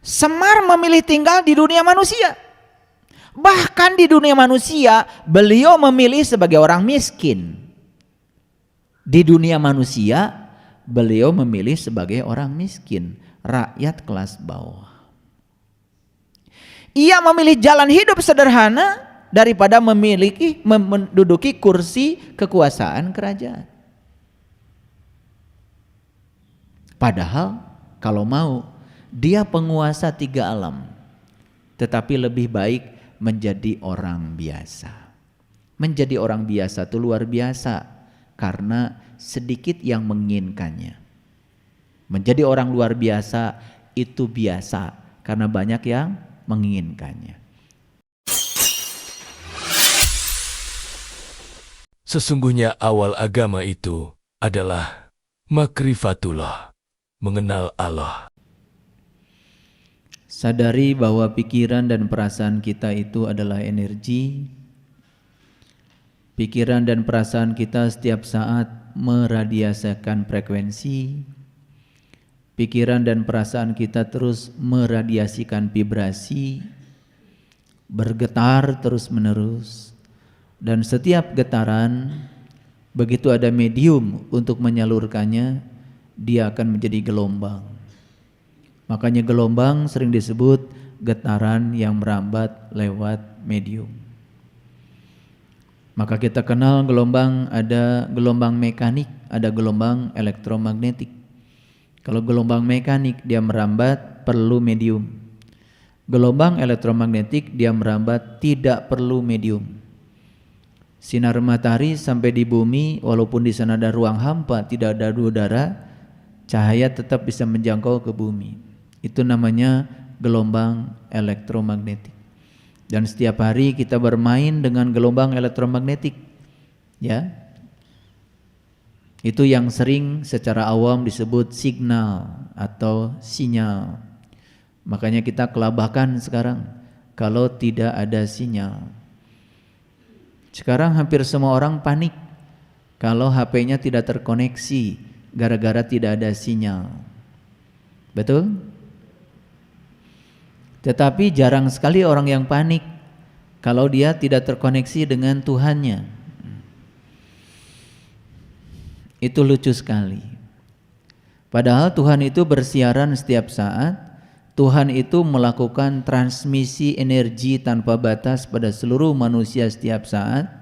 Semar memilih tinggal di dunia manusia. Bahkan di dunia manusia beliau memilih sebagai orang miskin. Di dunia manusia beliau memilih sebagai orang miskin, rakyat kelas bawah. Ia memilih jalan hidup sederhana daripada menduduki kursi kekuasaan kerajaan. Padahal kalau mau dia penguasa 3 alam, tetapi lebih baik menjadi orang biasa. Menjadi orang biasa itu luar biasa karena sedikit yang menginginkannya. Menjadi orang luar biasa itu biasa karena banyak yang menginginkannya. Sesungguhnya awal agama itu adalah makrifatullah, mengenal Allah. Sadari bahwa pikiran dan perasaan kita itu adalah energi. Pikiran dan perasaan kita setiap saat meradiasikan frekuensi. Pikiran dan perasaan kita terus meradiasikan vibrasi, bergetar terus menerus. Dan setiap getaran, begitu ada medium untuk menyalurkannya, dia akan menjadi gelombang. Makanya gelombang sering disebut getaran yang merambat lewat medium. Maka kita kenal gelombang, ada gelombang mekanik, ada gelombang elektromagnetik. Kalau gelombang mekanik dia merambat perlu medium. Gelombang elektromagnetik dia merambat tidak perlu medium. Sinar matahari sampai di bumi, walaupun di sana ada ruang hampa, tidak ada udara, cahaya tetap bisa menjangkau ke bumi. Itu namanya gelombang elektromagnetik. Dan setiap hari kita bermain dengan gelombang elektromagnetik, ya. Itu yang sering secara awam disebut signal atau sinyal. Makanya kita kelabakan sekarang kalau tidak ada sinyal. Sekarang hampir semua orang panik kalau HP-nya tidak terkoneksi gara-gara tidak ada sinyal. Betul? Tetapi jarang sekali orang yang panik kalau dia tidak terkoneksi dengan Tuhannya. Itu lucu sekali. Padahal Tuhan itu bersiaran setiap saat. Tuhan itu melakukan transmisi energi tanpa batas pada seluruh manusia setiap saat.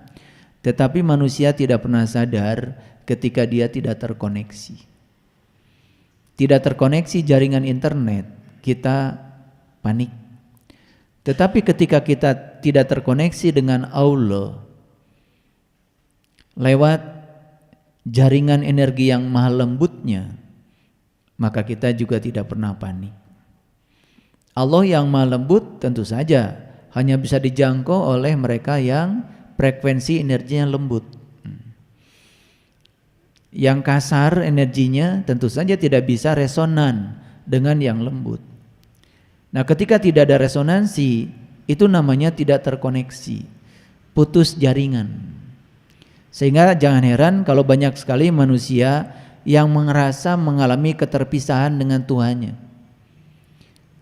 Tetapi manusia tidak pernah sadar ketika dia tidak terkoneksi. Tidak terkoneksi jaringan internet, kita panik. Tetapi ketika kita tidak terkoneksi dengan Allah lewat jaringan energi yang maha lembutnya, maka kita juga tidak pernah panik. Allah yang maha lembut tentu saja hanya bisa dijangkau oleh mereka yang frekuensi energinya lembut. Yang kasar energinya tentu saja tidak bisa resonan dengan yang lembut. Nah, ketika tidak ada resonansi, itu namanya tidak terkoneksi, putus jaringan. Sehingga jangan heran kalau banyak sekali manusia yang merasa mengalami keterpisahan dengan Tuhannya.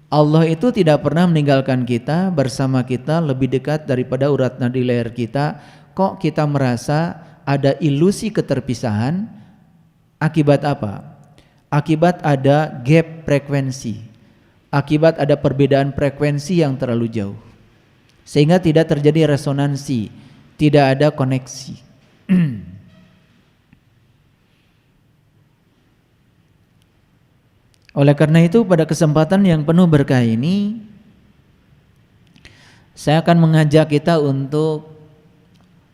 Allah itu tidak pernah meninggalkan kita, bersama kita, lebih dekat daripada urat nadi leher kita. Kok kita merasa ada ilusi keterpisahan? Akibat apa? Akibat ada gap frekuensi. Akibat ada perbedaan frekuensi yang terlalu jauh. Sehingga tidak terjadi resonansi, tidak ada koneksi. Oleh karena itu pada kesempatan yang penuh berkah ini, saya akan mengajak kita untuk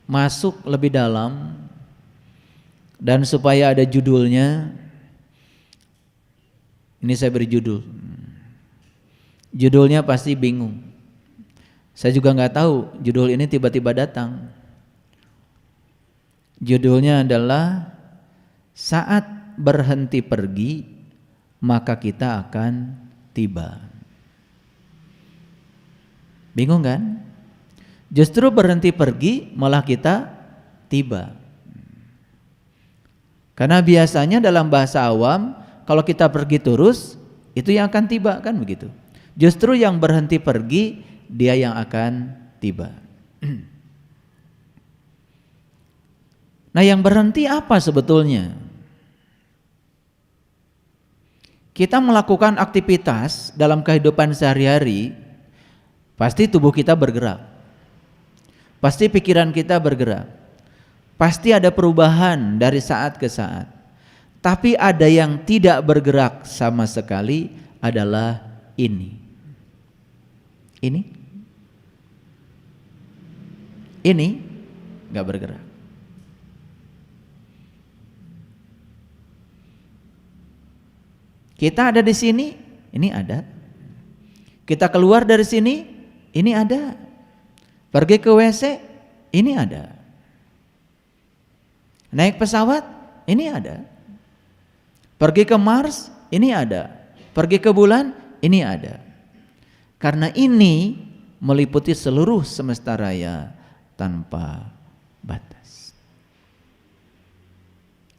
masuk lebih dalam, dan supaya ada judulnya, ini saya beri judul. Judulnya pasti bingung. Saya juga nggak tahu judul ini tiba-tiba datang. Judulnya adalah saat berhenti pergi, maka kita akan tiba. Bingung kan? Justru berhenti pergi malah kita tiba. Karena biasanya dalam bahasa awam kalau kita pergi terus itu yang akan tiba, kan begitu. Justru yang berhenti pergi, dia yang akan tiba. Nah, yang berhenti apa sebetulnya? Kita melakukan aktivitas dalam kehidupan sehari-hari, pasti tubuh kita bergerak, pasti pikiran kita bergerak, pasti ada perubahan dari saat ke saat. Tapi ada yang tidak bergerak sama sekali, adalah ini. Ini nggak bergerak. Kita ada di sini, ini ada. Kita keluar dari sini, ini ada. Pergi ke WC, ini ada. Naik pesawat, ini ada. Pergi ke Mars, ini ada. Pergi ke bulan, ini ada. Karena ini meliputi seluruh semesta raya tanpa batas.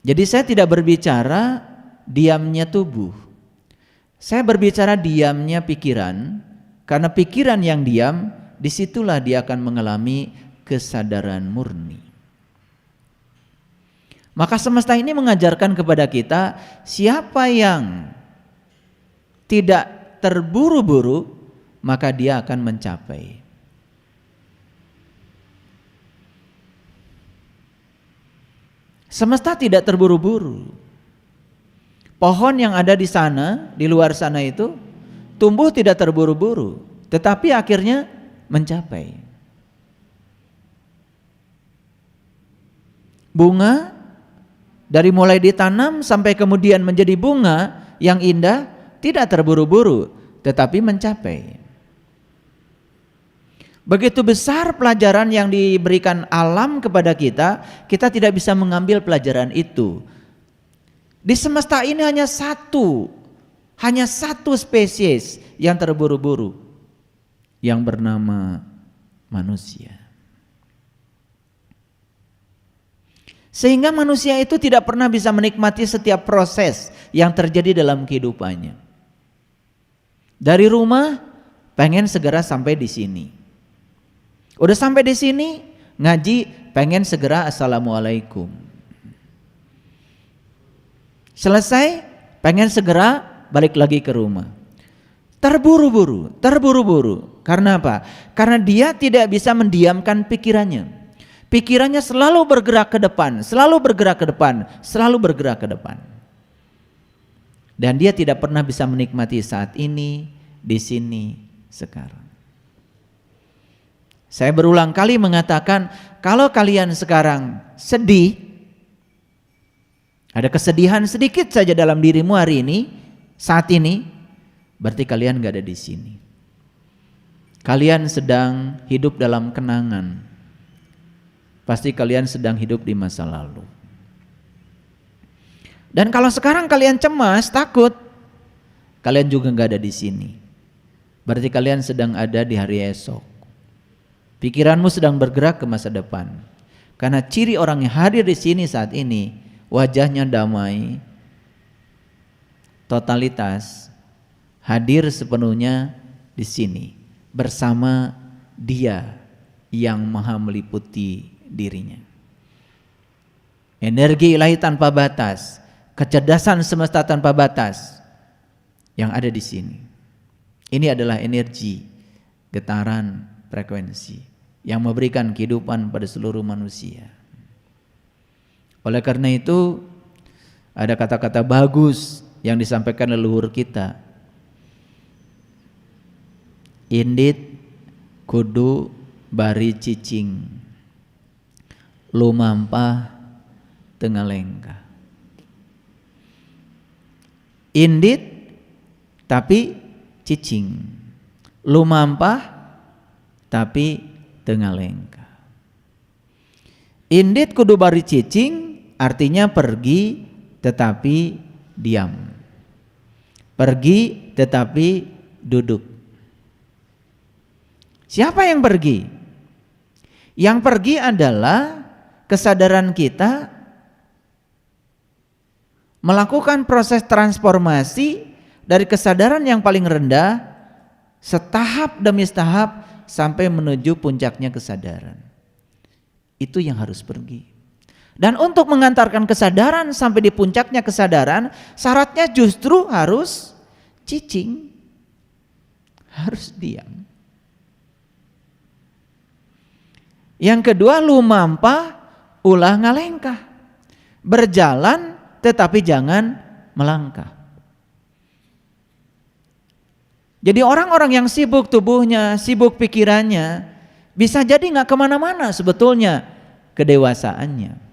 Jadi saya tidak berbicara diamnya tubuh. Saya berbicara diamnya pikiran, karena pikiran yang diam, disitulah dia akan mengalami kesadaran murni. Maka semesta ini mengajarkan kepada kita, siapa yang tidak terburu-buru, maka dia akan mencapai. Semesta tidak terburu-buru. Pohon yang ada di sana, di luar sana itu tumbuh tidak terburu-buru, tetapi akhirnya mencapai. Bunga dari mulai ditanam sampai kemudian menjadi bunga yang indah tidak terburu-buru, tetapi mencapai. Begitu besar pelajaran yang diberikan alam kepada kita, kita tidak bisa mengambil pelajaran itu. Di semesta ini hanya satu spesies yang terburu-buru, yang bernama manusia. Sehingga manusia itu tidak pernah bisa menikmati setiap proses yang terjadi dalam kehidupannya. Dari rumah pengen segera sampai di sini. Udah sampai di sini ngaji pengen segera assalamualaikum. Selesai, pengen segera balik lagi ke rumah. Terburu-buru. Karena apa? Karena dia tidak bisa mendiamkan pikirannya. Pikirannya selalu bergerak ke depan. Dan dia tidak pernah bisa menikmati saat ini, di sini, sekarang. Saya berulang kali mengatakan, kalau kalian sekarang sedih, ada kesedihan sedikit saja dalam dirimu hari ini, saat ini, berarti kalian gak ada di sini. Kalian sedang hidup dalam kenangan. Pasti kalian sedang hidup di masa lalu. Dan kalau sekarang kalian cemas, takut, kalian juga gak ada di sini. Berarti kalian sedang ada di hari esok. Pikiranmu sedang bergerak ke masa depan. Karena ciri orang yang hadir di sini saat ini, wajahnya damai, totalitas, hadir sepenuhnya di sini bersama Dia yang maha meliputi dirinya. Energi ilahi tanpa batas, kecerdasan semesta tanpa batas yang ada di sini. Ini adalah energi, getaran, frekuensi yang memberikan kehidupan pada seluruh manusia. Oleh karena itu ada kata-kata bagus yang disampaikan leluhur kita. Indit kudu bari cicing, lumampah tengalengka. Indit tapi cicing, lumampah tapi tengalengka. Indit kudu bari cicing artinya pergi tetapi diam. Pergi tetapi duduk. Siapa yang pergi? Yang pergi adalah kesadaran kita melakukan proses transformasi dari kesadaran yang paling rendah setahap demi setahap sampai menuju puncaknya kesadaran. Itu yang harus pergi. Dan untuk mengantarkan kesadaran sampai di puncaknya kesadaran, syaratnya justru harus cicing, harus diam. Yang kedua, lumampa ulah ngalengkah, berjalan tetapi jangan melangkah. Jadi orang-orang yang sibuk tubuhnya, sibuk pikirannya, bisa jadi nggak kemana-mana sebetulnya kedewasaannya.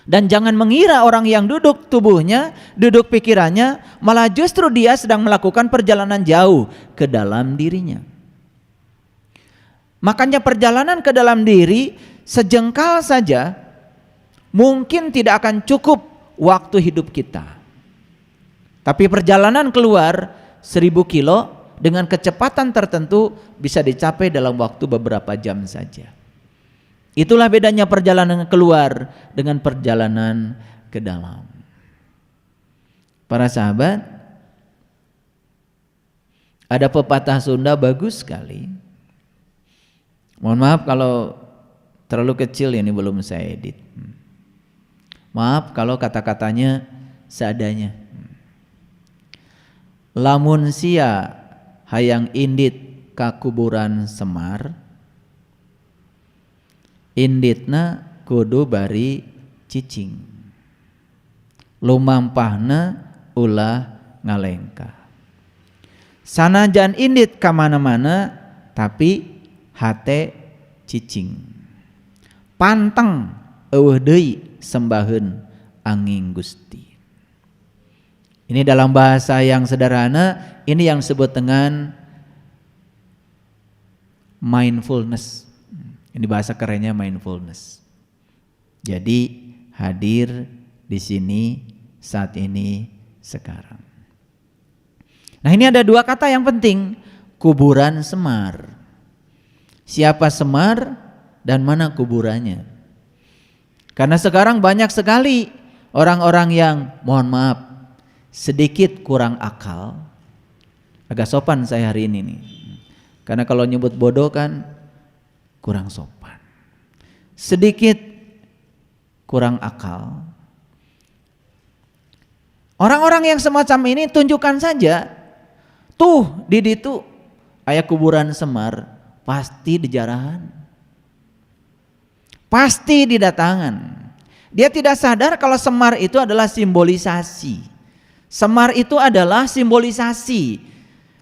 Dan jangan mengira orang yang duduk tubuhnya, duduk pikirannya, malah justru dia sedang melakukan perjalanan jauh ke dalam dirinya. Makanya perjalanan ke dalam diri sejengkal saja mungkin tidak akan cukup waktu hidup kita. Tapi perjalanan keluar 1000 kilo dengan kecepatan tertentu bisa dicapai dalam waktu beberapa jam saja. Itulah bedanya perjalanan keluar dengan perjalanan ke dalam. Para sahabat, ada pepatah Sunda bagus sekali. Mohon maaf kalau terlalu kecil, ini belum saya edit. Maaf kalau kata-katanya seadanya. Lamun sia hayang indit ka kuburan Semar, inditna kudu bari cicing, lumampahna ulah ngalengkah. Sanajan indit ka mana-mana tapi hate cicing, panteng eueuh deui sembaheun angin Gusti. Ini dalam bahasa yang sederhana, ini yang disebut dengan mindfulness. Ini bahasa kerennya mindfulness. Jadi hadir di sini, saat ini, sekarang. Nah, ini ada dua kata yang penting, kuburan Semar. Siapa Semar dan mana kuburannya? Karena sekarang banyak sekali orang-orang yang, mohon maaf, sedikit kurang akal. Agak sopan saya hari ini nih. Karena kalau nyebut bodoh kan kurang sopan. Sedikit kurang akal. Orang-orang yang semacam ini tunjukkan saja. Tuh di ditu aya kuburan Semar, pasti dijarahan. Pasti didatangan. Dia tidak sadar kalau Semar itu adalah simbolisasi. Semar itu adalah simbolisasi.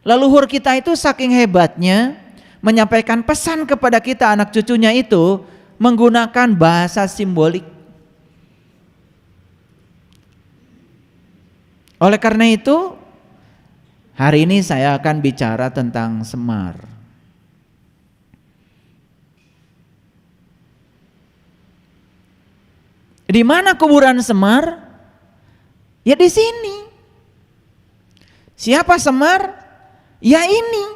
Leluhur kita itu saking hebatnya menyampaikan pesan kepada kita anak cucunya itu menggunakan bahasa simbolik. Oleh karena itu, hari ini saya akan bicara tentang Semar. Di mana kuburan Semar? Ya di sini. Siapa Semar? Ya ini.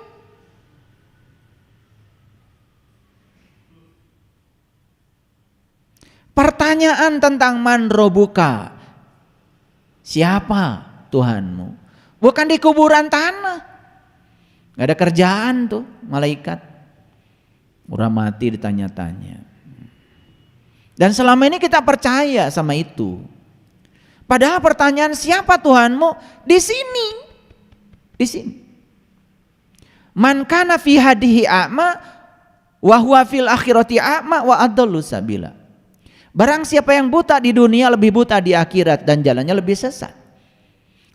Pertanyaan tentang man robuka. Siapa Tuhanmu? Bukan di kuburan tanah. Gak ada kerjaan tuh malaikat. Orang mati ditanya-tanya. Dan selama ini kita percaya sama itu. Padahal pertanyaan siapa Tuhanmu di sini. Di sini. Man kana fi hadihi a'ma wa huwa fil akhirati a'ma wa adallu sabila. Barang siapa yang buta di dunia lebih buta di akhirat dan jalannya lebih sesat.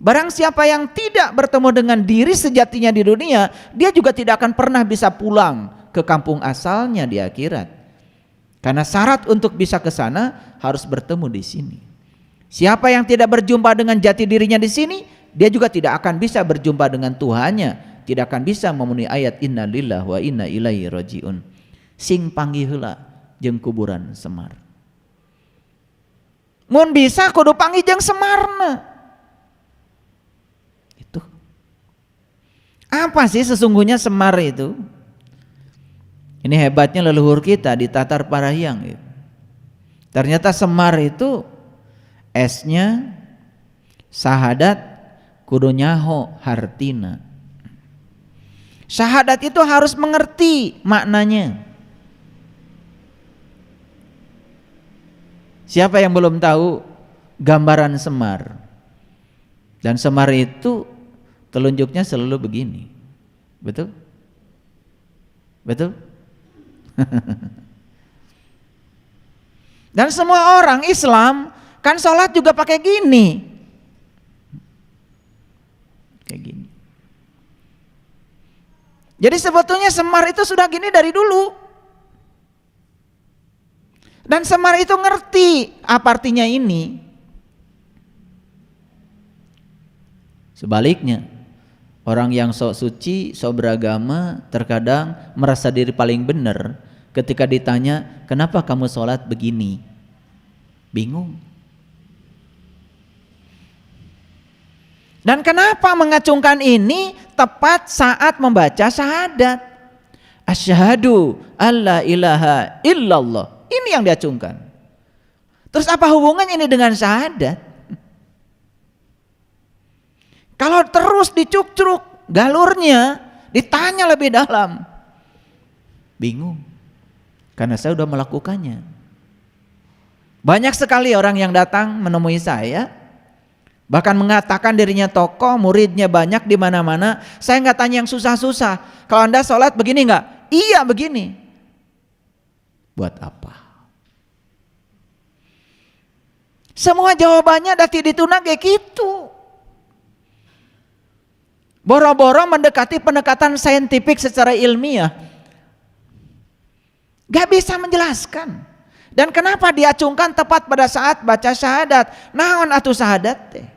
Barang siapa yang tidak bertemu dengan diri sejatinya di dunia, dia juga tidak akan pernah bisa pulang ke kampung asalnya di akhirat. Karena syarat untuk bisa ke sana harus bertemu di sini. Siapa yang tidak berjumpa dengan jati dirinya di sini, dia juga tidak akan bisa berjumpa dengan Tuhannya, tidak akan bisa memenuhi ayat inna lillahi wa inna ilaihi rajiun. Sing panggih heula jeung kuburan Semar. Mun bisa kudu panggih jeung Semarna. Itu. Apa sih sesungguhnya Semar itu? Ini hebatnya leluhur kita di Tatar Parahiang. Ya. Ternyata Semar itu S-nya sahadat kudu nyaho hartina. Syahadat itu harus mengerti maknanya. Siapa yang belum tahu gambaran semar? Dan semar itu telunjuknya selalu begini. Betul? Betul? Dan semua orang Islam kan sholat juga pakai gini. Kayak gini. Jadi sebetulnya semar itu sudah gini dari dulu. Dan semar itu ngerti apa artinya ini. Sebaliknya, orang yang sok suci, sok beragama terkadang merasa diri paling benar ketika ditanya, kenapa kamu sholat begini? Bingung. Dan kenapa mengacungkan ini tepat saat membaca syahadat? Asyhadu alla ilaha illallah. Ini yang diacungkan. Terus apa hubungannya ini dengan syahadat? Kalau terus dicuk-cuk galurnya, ditanya lebih dalam, bingung. Karena saya sudah melakukannya. Banyak sekali orang yang datang menemui saya, bahkan mengatakan dirinya tokoh, muridnya banyak di mana-mana. Saya nggak tanya yang susah-susah. Kalau Anda sholat begini nggak? Iya begini. Buat apa? Semua jawabannya dati dituna kayak gitu. Boro-boro mendekati pendekatan saintifik secara ilmiah, gak bisa menjelaskan. Dan kenapa diacungkan tepat pada saat baca syahadat? Naon atuh syahadat teh?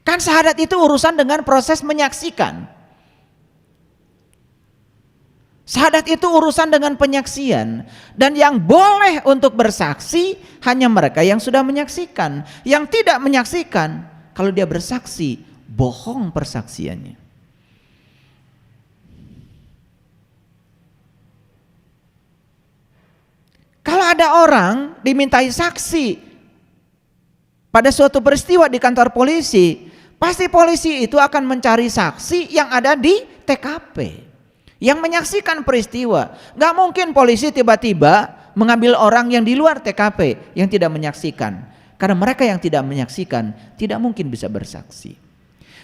Kan syahadat itu urusan dengan proses menyaksikan. Syahadat itu urusan dengan penyaksian. Dan yang boleh untuk bersaksi hanya mereka yang sudah menyaksikan. Yang tidak menyaksikan, kalau dia bersaksi, bohong persaksiannya. Kalau ada orang dimintai saksi pada suatu peristiwa di kantor polisi, pasti polisi itu akan mencari saksi yang ada di TKP, yang menyaksikan peristiwa. Gak mungkin polisi tiba-tiba mengambil orang yang di luar TKP yang tidak menyaksikan. Karena mereka yang tidak menyaksikan tidak mungkin bisa bersaksi.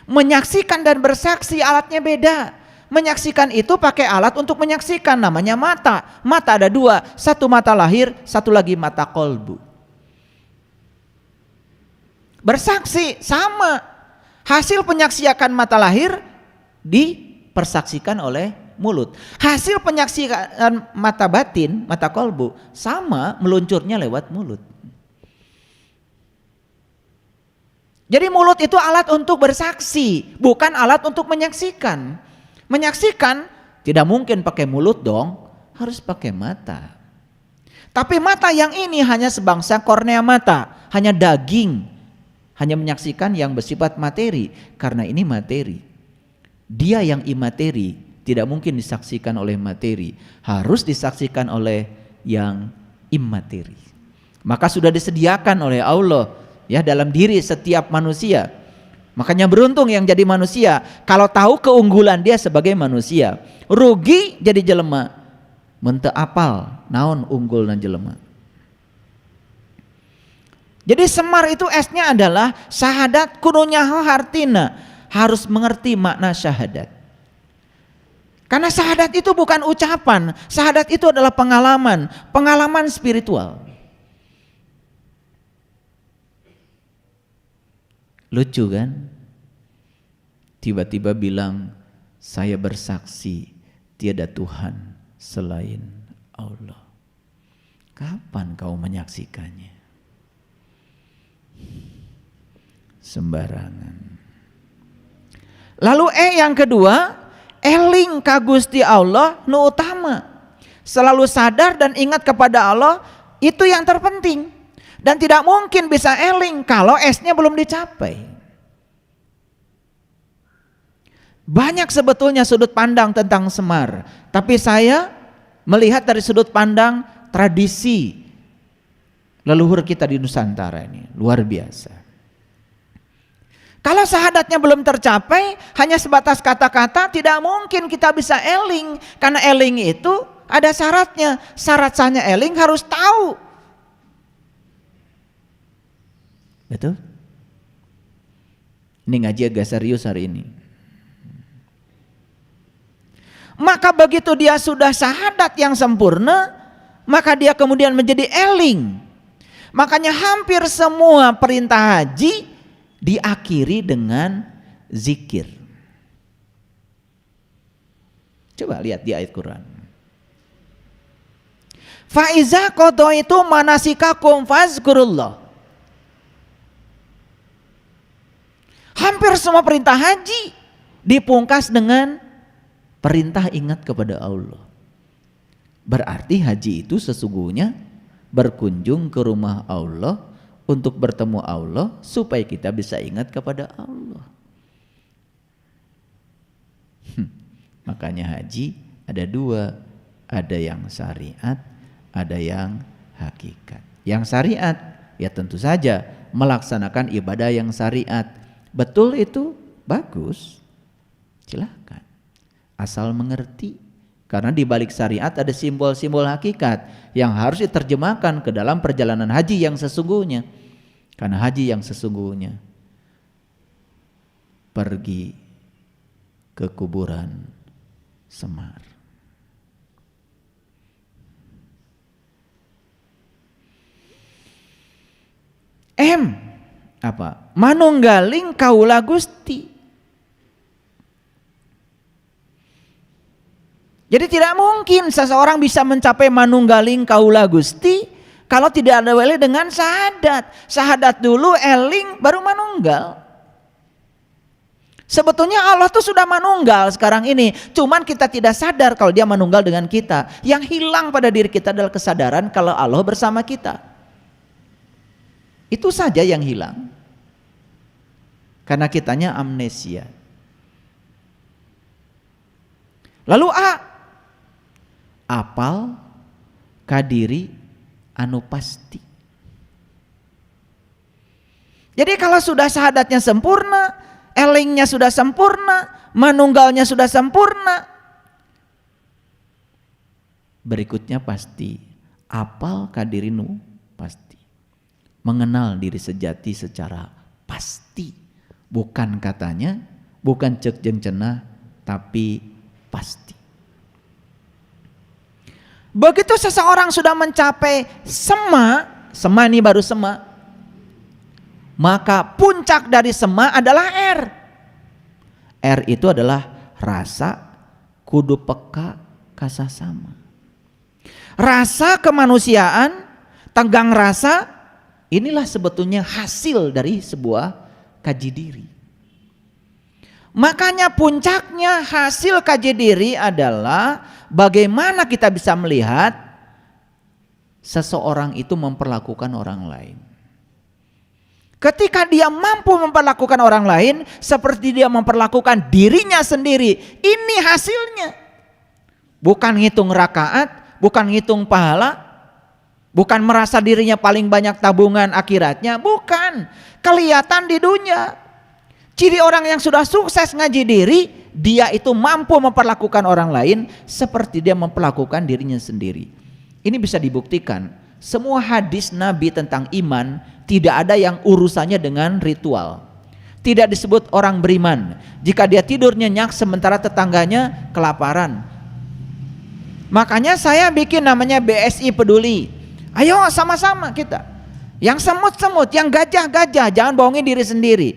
Menyaksikan dan bersaksi alatnya beda. Menyaksikan itu pakai alat untuk menyaksikan, namanya mata. Mata ada dua, satu mata lahir, satu lagi mata kolbu. Bersaksi sama. Hasil penyaksikan mata lahir dipersaksikan oleh mulut. Hasil penyaksikan mata batin, mata kolbu, sama, meluncurnya lewat mulut. Jadi mulut itu alat untuk bersaksi, bukan alat untuk menyaksikan. Menyaksikan tidak mungkin pakai mulut dong, harus pakai mata. Tapi mata yang ini hanya sebangsa kornea mata, hanya daging, hanya menyaksikan yang bersifat materi, karena ini materi. Dia yang imateri tidak mungkin disaksikan oleh materi, harus disaksikan oleh yang imateri. Maka sudah disediakan oleh Allah ya dalam diri setiap manusia. Makanya beruntung yang jadi manusia kalau tahu keunggulan dia sebagai manusia. Rugi jadi jelema mente apal naon unggul dan jelema. Jadi semar itu esnya adalah syahadat kudu nyaho hartina, harus mengerti makna syahadat. Karena syahadat itu bukan ucapan, syahadat itu adalah pengalaman, pengalaman spiritual. Lucu kan? Tiba-tiba bilang, saya bersaksi tiada Tuhan selain Allah. Kapan kau menyaksikannya? Sembarangan. Lalu yang kedua, eling ka Gusti Allah nu utama. Selalu sadar dan ingat kepada Allah, itu yang terpenting. Dan tidak mungkin bisa eling kalau esnya belum dicapai. Banyak sebetulnya sudut pandang tentang semar, tapi saya melihat dari sudut pandang tradisi leluhur kita di Nusantara ini, luar biasa. Kalau syahadatnya belum tercapai, hanya sebatas kata-kata, tidak mungkin kita bisa eling. Karena eling itu ada syaratnya. Syarat sahnya eling harus tahu. Betul? Ini ngaji agak serius hari ini. Maka begitu dia sudah syahadat yang sempurna, maka dia kemudian menjadi eling. Makanya hampir semua perintah haji diakhiri dengan zikir. Coba lihat di ayat Quran. Faiza qadaitu manasikakum fazkurullah. Hampir semua perintah haji dipungkas dengan perintah ingat kepada Allah. Berarti haji itu sesungguhnya berkunjung ke rumah Allah untuk bertemu Allah supaya kita bisa ingat kepada Allah. Makanya haji ada dua, ada yang syariat, ada yang hakikat. Yang syariat ya tentu saja melaksanakan ibadah yang syariat. Betul itu bagus, silakan. Asal mengerti. Karena di balik syariat ada simbol-simbol hakikat yang harus diterjemahkan ke dalam perjalanan haji yang sesungguhnya. Karena haji yang sesungguhnya pergi ke kuburan Semar. Apa? Manunggaling kaula Gusti. Jadi tidak mungkin seseorang bisa mencapai manunggaling kaula Gusti kalau tidak ada wali dengan syahadat. Syahadat dulu, eling, baru manunggal. Sebetulnya Allah tuh sudah manunggal sekarang ini. Cuman kita tidak sadar kalau dia manunggal dengan kita. Yang hilang pada diri kita adalah kesadaran kalau Allah bersama kita. Itu saja yang hilang. Karena kitanya amnesia. Lalu apal kadiri anu pasti. Jadi kalau sudah syahadatnya sempurna, elingnya sudah sempurna, manunggalnya sudah sempurna, berikutnya pasti apal kadiri nu pasti. Mengenal diri sejati secara pasti. Bukan katanya, bukan cek jeung cenah, tapi pasti. Begitu seseorang sudah mencapai sema ini baru sema, maka puncak dari sema adalah R. R itu adalah rasa kudu peka kasasama. Rasa kemanusiaan, tenggang rasa, inilah sebetulnya hasil dari sebuah kaji diri. Makanya puncaknya hasil kaji diri adalah bagaimana kita bisa melihat seseorang itu memperlakukan orang lain. Ketika dia mampu memperlakukan orang lain seperti dia memperlakukan dirinya sendiri, ini hasilnya. Bukan ngitung rakaat, bukan ngitung pahala, bukan merasa dirinya paling banyak tabungan akhiratnya, bukan. Kelihatan di dunia. Ciri orang yang sudah sukses ngaji diri, dia itu mampu memperlakukan orang lain seperti dia memperlakukan dirinya sendiri. Ini bisa dibuktikan. Semua hadis Nabi tentang iman tidak ada yang urusannya dengan ritual. Tidak disebut orang beriman jika dia tidur nyenyak sementara tetangganya kelaparan. Makanya saya bikin namanya BSI Peduli. Ayo sama-sama kita. Yang semut-semut, yang gajah-gajah, jangan bohongin diri sendiri.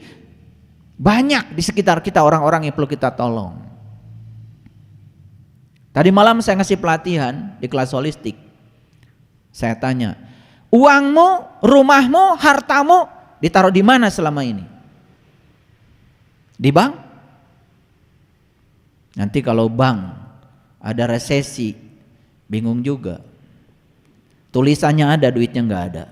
Banyak di sekitar kita orang-orang yang perlu kita tolong. Tadi malam saya ngasih pelatihan di kelas holistik. Saya tanya, uangmu, rumahmu, hartamu ditaruh di mana selama ini? Di bank? Nanti kalau bank ada resesi, bingung juga. Tulisannya ada, duitnya nggak ada.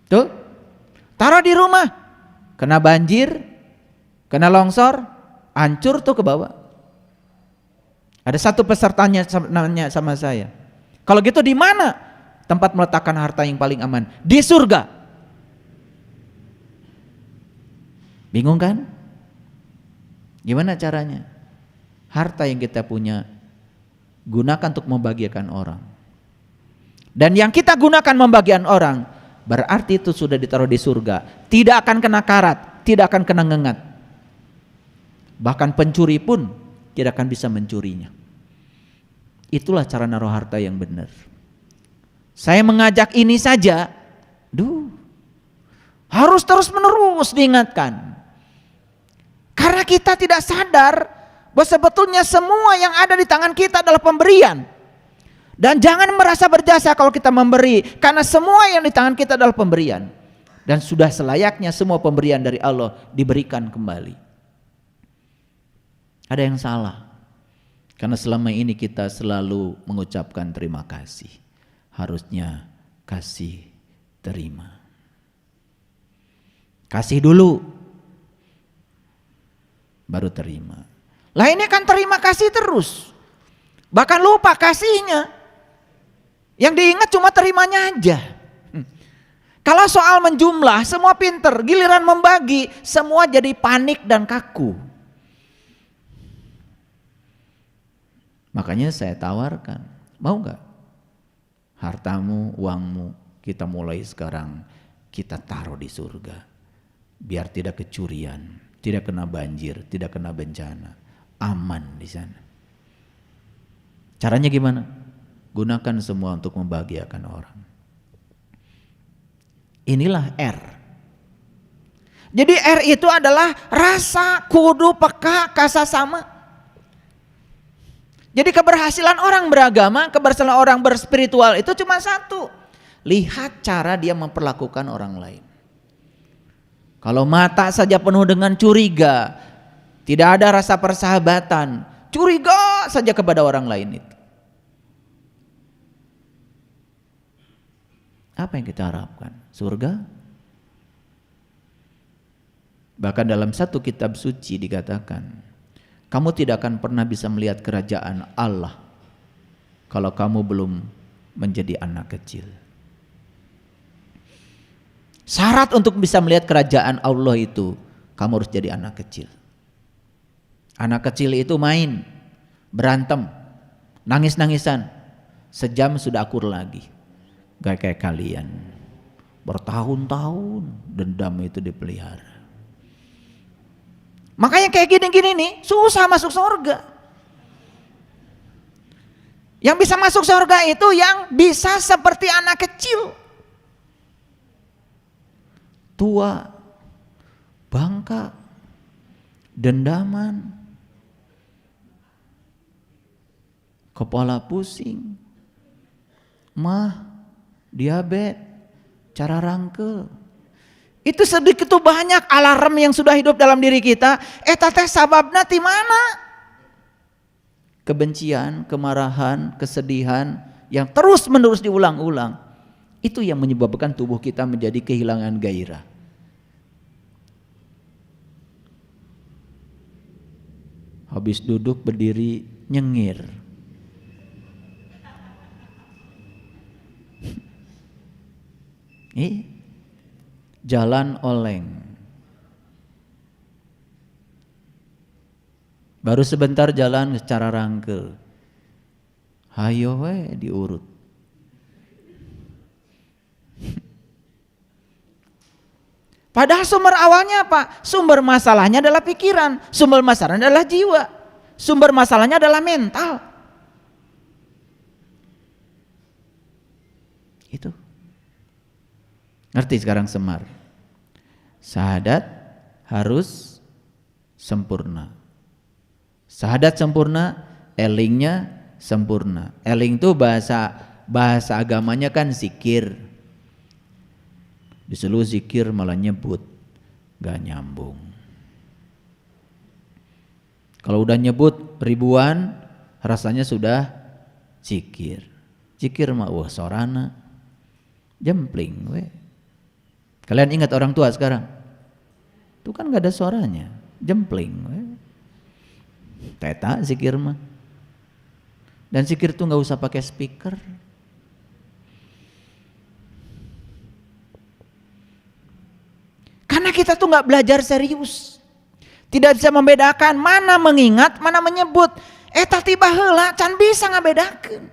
Tuh, taruh di rumah, kena banjir, kena longsor, hancur tuh ke bawah. Ada satu pesertanya nanya sama saya, kalau gitu di mana tempat meletakkan harta yang paling aman? Di surga. Bingung kan? Gimana caranya? Harta yang kita punya gunakan untuk membahagiakan orang. Dan yang kita gunakan membahagiakan orang, berarti itu sudah ditaruh di surga. Tidak akan kena karat, tidak akan kena ngengat. Bahkan pencuri pun tidak akan bisa mencurinya. Itulah cara naruh harta yang benar. Saya mengajak ini saja, harus terus menerus diingatkan. Karena kita tidak sadar bahwa sebetulnya semua yang ada di tangan kita adalah pemberian. Dan jangan merasa berjasa kalau kita memberi, karena semua yang di tangan kita adalah pemberian. Dan sudah selayaknya semua pemberian dari Allah diberikan kembali. Ada yang salah, karena selama ini kita selalu mengucapkan terima kasih. Harusnya kasih terima. Kasih dulu, baru terima. Lah ini kan terima kasih terus, bahkan lupa kasihnya. Yang diingat cuma terimanya aja. Kalau soal menjumlah semua pinter, giliran membagi semua jadi panik dan kaku. Makanya saya tawarkan, mau gak hartamu, uangmu kita mulai sekarang kita taruh di surga, biar tidak kecurian, tidak kena banjir, tidak kena bencana, aman di sana. Caranya gimana? Gunakan semua untuk membahagiakan orang. Inilah R. Jadi R itu adalah rasa, kudu, peka, kasasama. Jadi keberhasilan orang beragama, keberhasilan orang berspiritual itu cuma satu. Lihat cara dia memperlakukan orang lain. Kalau mata saja penuh dengan curiga, tidak ada rasa persahabatan, curiga saja kepada orang lain itu. Apa yang kita harapkan? Surga? Bahkan dalam satu kitab suci dikatakan, kamu tidak akan pernah bisa melihat kerajaan Allah kalau kamu belum menjadi anak kecil. Syarat untuk bisa melihat kerajaan Allah itu, kamu harus jadi anak kecil. Anak kecil itu main, berantem, nangis-nangisan, sejam sudah akur lagi. Gak kayak kalian, bertahun-tahun dendam itu dipelihara. Makanya kayak gini-gini nih susah masuk surga. Yang bisa masuk surga itu yang bisa seperti anak kecil. Tua, bangka, dendaman, kepala pusing, diabetes, cara rangkel. Itu sedikit tuh banyak alarm yang sudah hidup dalam diri kita. Teteh sababna ti mana? Kebencian, kemarahan, kesedihan yang terus menerus diulang-ulang. Itu yang menyebabkan tubuh kita menjadi kehilangan gairah. Habis duduk berdiri nyengir. Jalan oleng. Baru sebentar jalan secara rangkel. Hayo we diurut. Padahal sumber awalnya apa? Sumber masalahnya adalah pikiran, sumber masalahnya adalah jiwa, sumber masalahnya adalah mental. Itu. Ngerti sekarang Semar? Syahadat harus sempurna. Syahadat sempurna, elingnya sempurna. Eling itu bahasa agamanya kan zikir. Disuruh zikir malah nyebut, gak nyambung. Kalau udah nyebut ribuan, rasanya sudah zikir. Zikir mah wah sorana, jempling we. Kalian ingat orang tua sekarang? Itu kan gak ada suaranya, jempling we. Teta zikir mah. Dan zikir tuh gak usah pakai speaker. Karena Karena kita tuh nggak belajar serius. Tidak bisa membedakan mana mengingat, mana menyebut. Tiba heula can bisa ngabedakeun.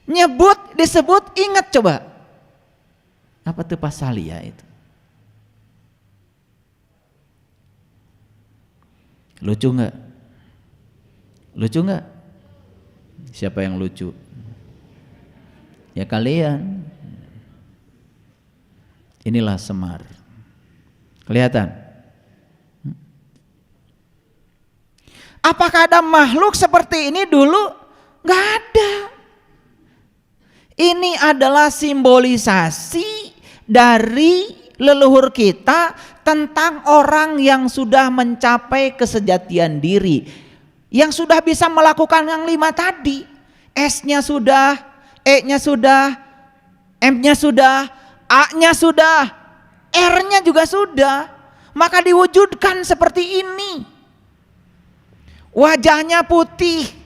Nyebut, disebut, ingat coba. Apa tuh pasalia itu? Lucu nggak? Lucu nggak? Siapa yang lucu? Ya kalian. Inilah Semar. Kelihatan? Apakah ada makhluk seperti ini dulu? Nggak ada. Ini adalah simbolisasi dari leluhur kita tentang orang yang sudah mencapai kesejatian diri, yang sudah bisa melakukan yang 5 tadi. S-nya sudah, E-nya sudah, M-nya sudah, A-nya sudah, R-nya juga sudah. Maka diwujudkan seperti ini. Wajahnya putih.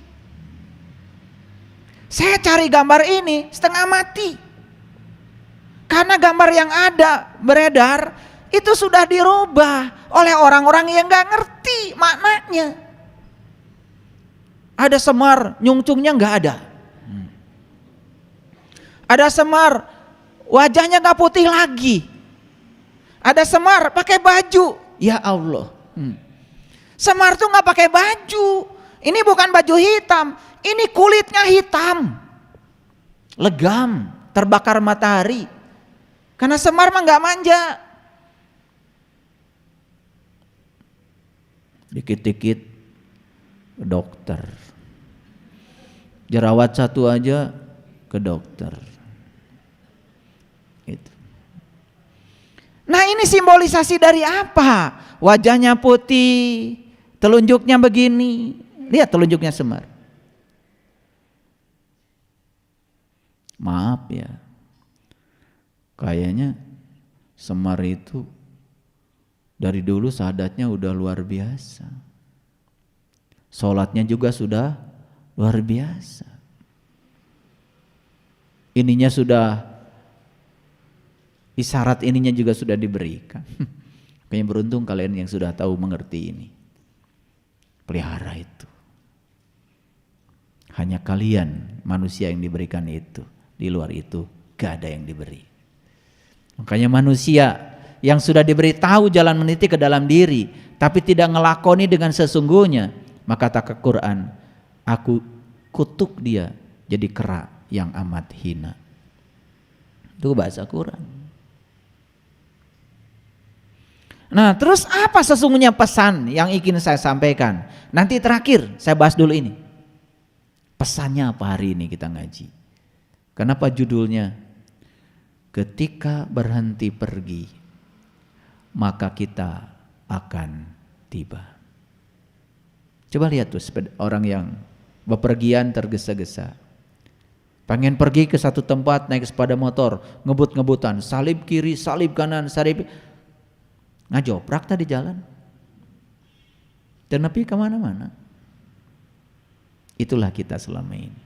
Saya cari gambar ini setengah mati. Karena gambar yang ada beredar itu sudah dirubah oleh orang-orang yang gak ngerti maknanya. Ada Semar, nyungcungnya gak ada. Ada Semar, wajahnya gak putih lagi. Ada Semar pakai baju. Ya Allah. Semar tuh gak pakai baju. Ini bukan baju hitam. Ini kulitnya hitam. Legam, terbakar matahari. Karena Semar mah gak manja. Dikit-dikit ke dokter. Jerawat satu aja ke dokter. Gitu. Nah ini simbolisasi dari apa? Wajahnya putih, telunjuknya begini. Lihat telunjuknya Semar. Maaf ya, kayaknya Semar itu dari dulu sahadatnya udah luar biasa. Sholatnya juga sudah luar biasa. Ininya sudah, isyarat ininya juga sudah diberikan. Kayaknya beruntung kalian yang sudah tahu mengerti ini. Pelihara itu. Hanya kalian manusia yang diberikan itu. Di luar itu gak ada yang diberi. Makanya manusia yang sudah diberi tahu jalan meniti ke dalam diri tapi tidak ngelakoni dengan sesungguhnya, maka kata Quran, aku kutuk dia jadi kera yang amat hina. Itu bahasa Quran. Nah terus apa sesungguhnya pesan yang ingin saya sampaikan? Nanti terakhir saya bahas dulu ini. Pesannya apa hari ini kita ngaji? Kenapa judulnya ketika berhenti pergi maka kita akan tiba. Coba lihat tuh orang yang bepergian tergesa-gesa. Pengen pergi ke satu tempat naik sepeda motor, ngebut-ngebutan, salib kiri, salib kanan, salib ngajoprak tadi jalan. Dan nepi kemana-mana. Itulah kita selama ini.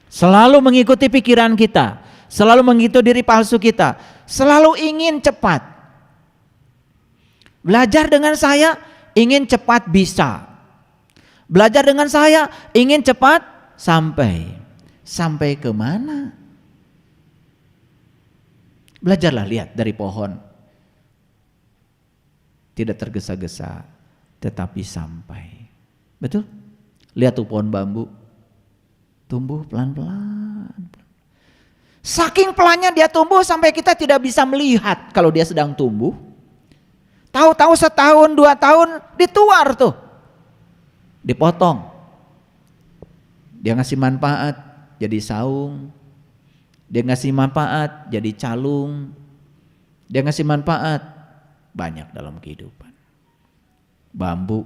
Selalu mengikuti pikiran kita, selalu mengikuti diri palsu kita, selalu ingin cepat. Belajar dengan saya ingin cepat bisa. Belajar dengan saya ingin cepat sampai. Sampai ke mana? Belajarlah, lihat dari pohon. Tidak tergesa-gesa, tetapi sampai. Betul? Lihat tuh pohon bambu. Tumbuh pelan-pelan. Saking pelannya dia tumbuh sampai kita tidak bisa melihat kalau dia sedang tumbuh. Tahu-tahu setahun 2 tahun dituar tuh. Dipotong. Dia ngasih manfaat jadi saung. Dia ngasih manfaat jadi calung. Dia ngasih manfaat banyak dalam kehidupan. Bambu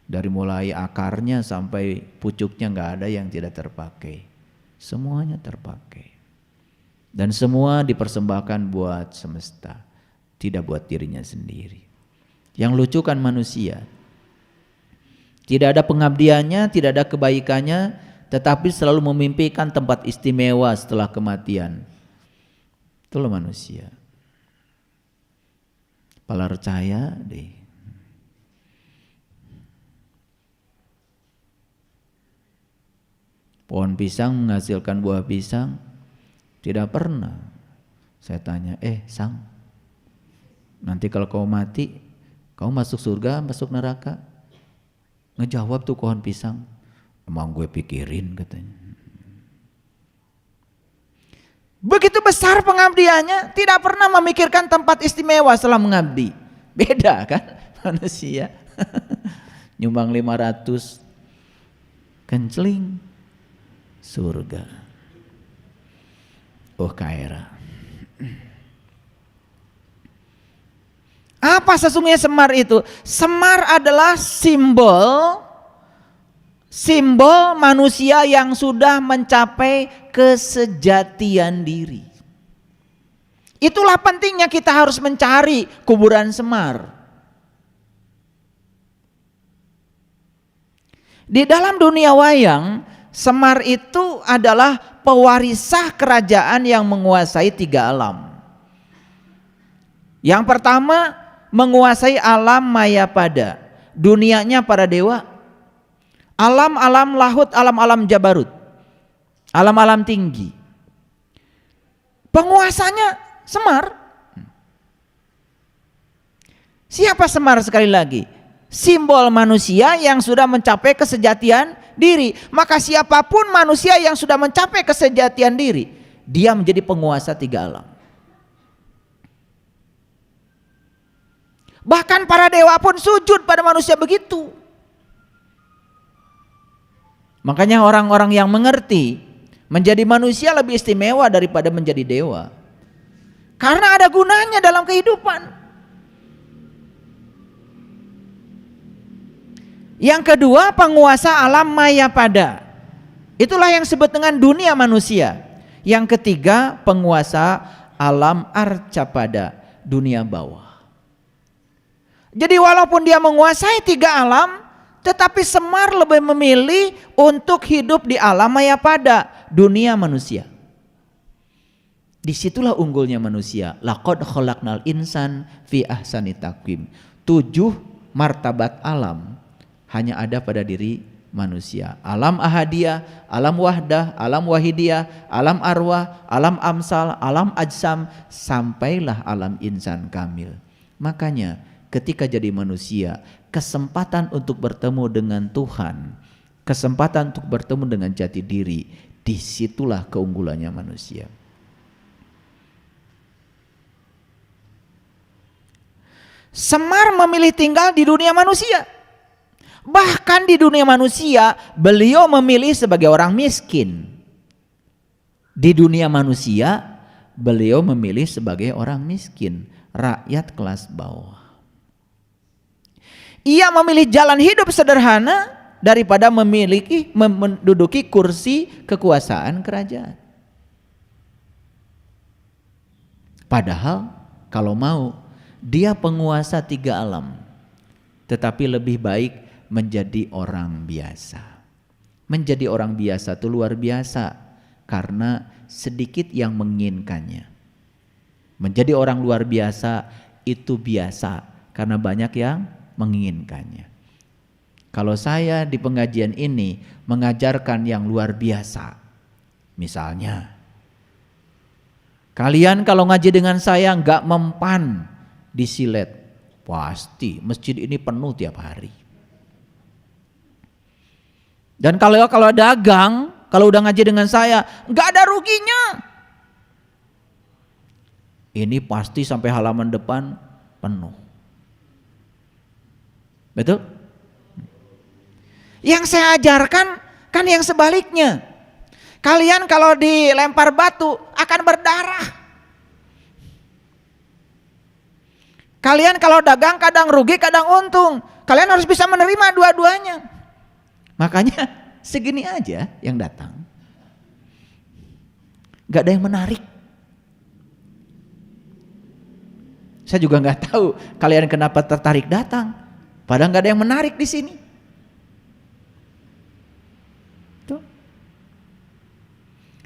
dari mulai akarnya sampai pucuknya nggak ada yang tidak terpakai. Semuanya terpakai. Dan semua dipersembahkan buat semesta. Tidak buat dirinya sendiri. Yang lucu kan manusia. Tidak ada pengabdiannya, tidak ada kebaikannya, tetapi selalu memimpikan tempat istimewa setelah kematian. Itulah manusia. Percaya deh. Pohon pisang menghasilkan buah pisang, tidak pernah saya tanya, Sang, nanti kalau kau mati, kau masuk surga, masuk neraka? Ngejawab tuh pohon pisang, emang gue pikirin katanya. Begitu besar pengabdiannya, tidak pernah memikirkan tempat istimewa setelah mengabdi. Beda kan manusia. Nyumbang 500, kencling, surga. Oh Kaira. Apa sesungguhnya Semar itu? Semar adalah simbol manusia yang sudah mencapai kesejatian diri. Itulah pentingnya kita harus mencari kuburan Semar. Di dalam dunia wayang, Semar itu adalah pewarisah kerajaan yang menguasai 3 alam. Yang pertama, menguasai alam Mayapada, dunianya para dewa, alam-alam lahut, alam-alam jabarut, alam-alam tinggi. Penguasanya Semar. Siapa Semar sekali lagi? Simbol manusia yang sudah mencapai kesejatian diri. Maka siapapun manusia yang sudah mencapai kesejatian diri, dia menjadi penguasa 3 alam. Bahkan para dewa pun sujud pada manusia begitu. Makanya orang-orang yang mengerti menjadi manusia lebih istimewa daripada menjadi dewa. Karena ada gunanya dalam kehidupan. Yang kedua, penguasa alam Mayapada. Itulah yang disebut dengan dunia manusia. Yang ketiga, penguasa alam Arcapada, dunia bawah. Jadi walaupun dia menguasai 3 alam, tetapi Semar lebih memilih untuk hidup di alam Mayapada, dunia manusia. Disitulah unggulnya manusia. Laqad khalaqnal insan fi ahsani taqwim. 7 martabat alam hanya ada pada diri manusia. Alam ahadiyah, alam wahdah, alam wahidiyah, alam arwah, alam amsal, alam ajsam, sampailah alam insan kamil. Makanya ketika jadi manusia, kesempatan untuk bertemu dengan Tuhan, kesempatan untuk bertemu dengan jati diri, disitulah keunggulannya manusia. Semar memilih tinggal di dunia manusia. Bahkan di dunia manusia, beliau memilih sebagai orang miskin. Di dunia manusia, beliau memilih sebagai orang miskin, rakyat kelas bawah. Ia memilih jalan hidup sederhana daripada menduduki kursi kekuasaan kerajaan. Padahal kalau mau, dia penguasa 3 alam, tetapi lebih baik menjadi orang biasa. Menjadi orang biasa itu luar biasa karena sedikit yang menginginkannya. Menjadi orang luar biasa itu biasa karena banyak yang menginginkannya. Kalau saya di pengajian ini mengajarkan yang luar biasa, misalnya kalian kalau ngaji dengan saya nggak mempan di Silet, pasti masjid ini penuh tiap hari. Dan kalau dagang, kalau udah ngaji dengan saya, nggak ada ruginya. Ini pasti sampai halaman depan penuh. Betul? Yang saya ajarkan kan yang sebaliknya. Kalian kalau dilempar batu akan berdarah. Kalian kalau dagang kadang rugi, kadang untung. Kalian harus bisa menerima dua-duanya. Makanya segini aja yang datang. Gak ada yang menarik. Saya juga gak tahu kalian kenapa tertarik datang. Padahal gak ada yang menarik di sini. Tuh.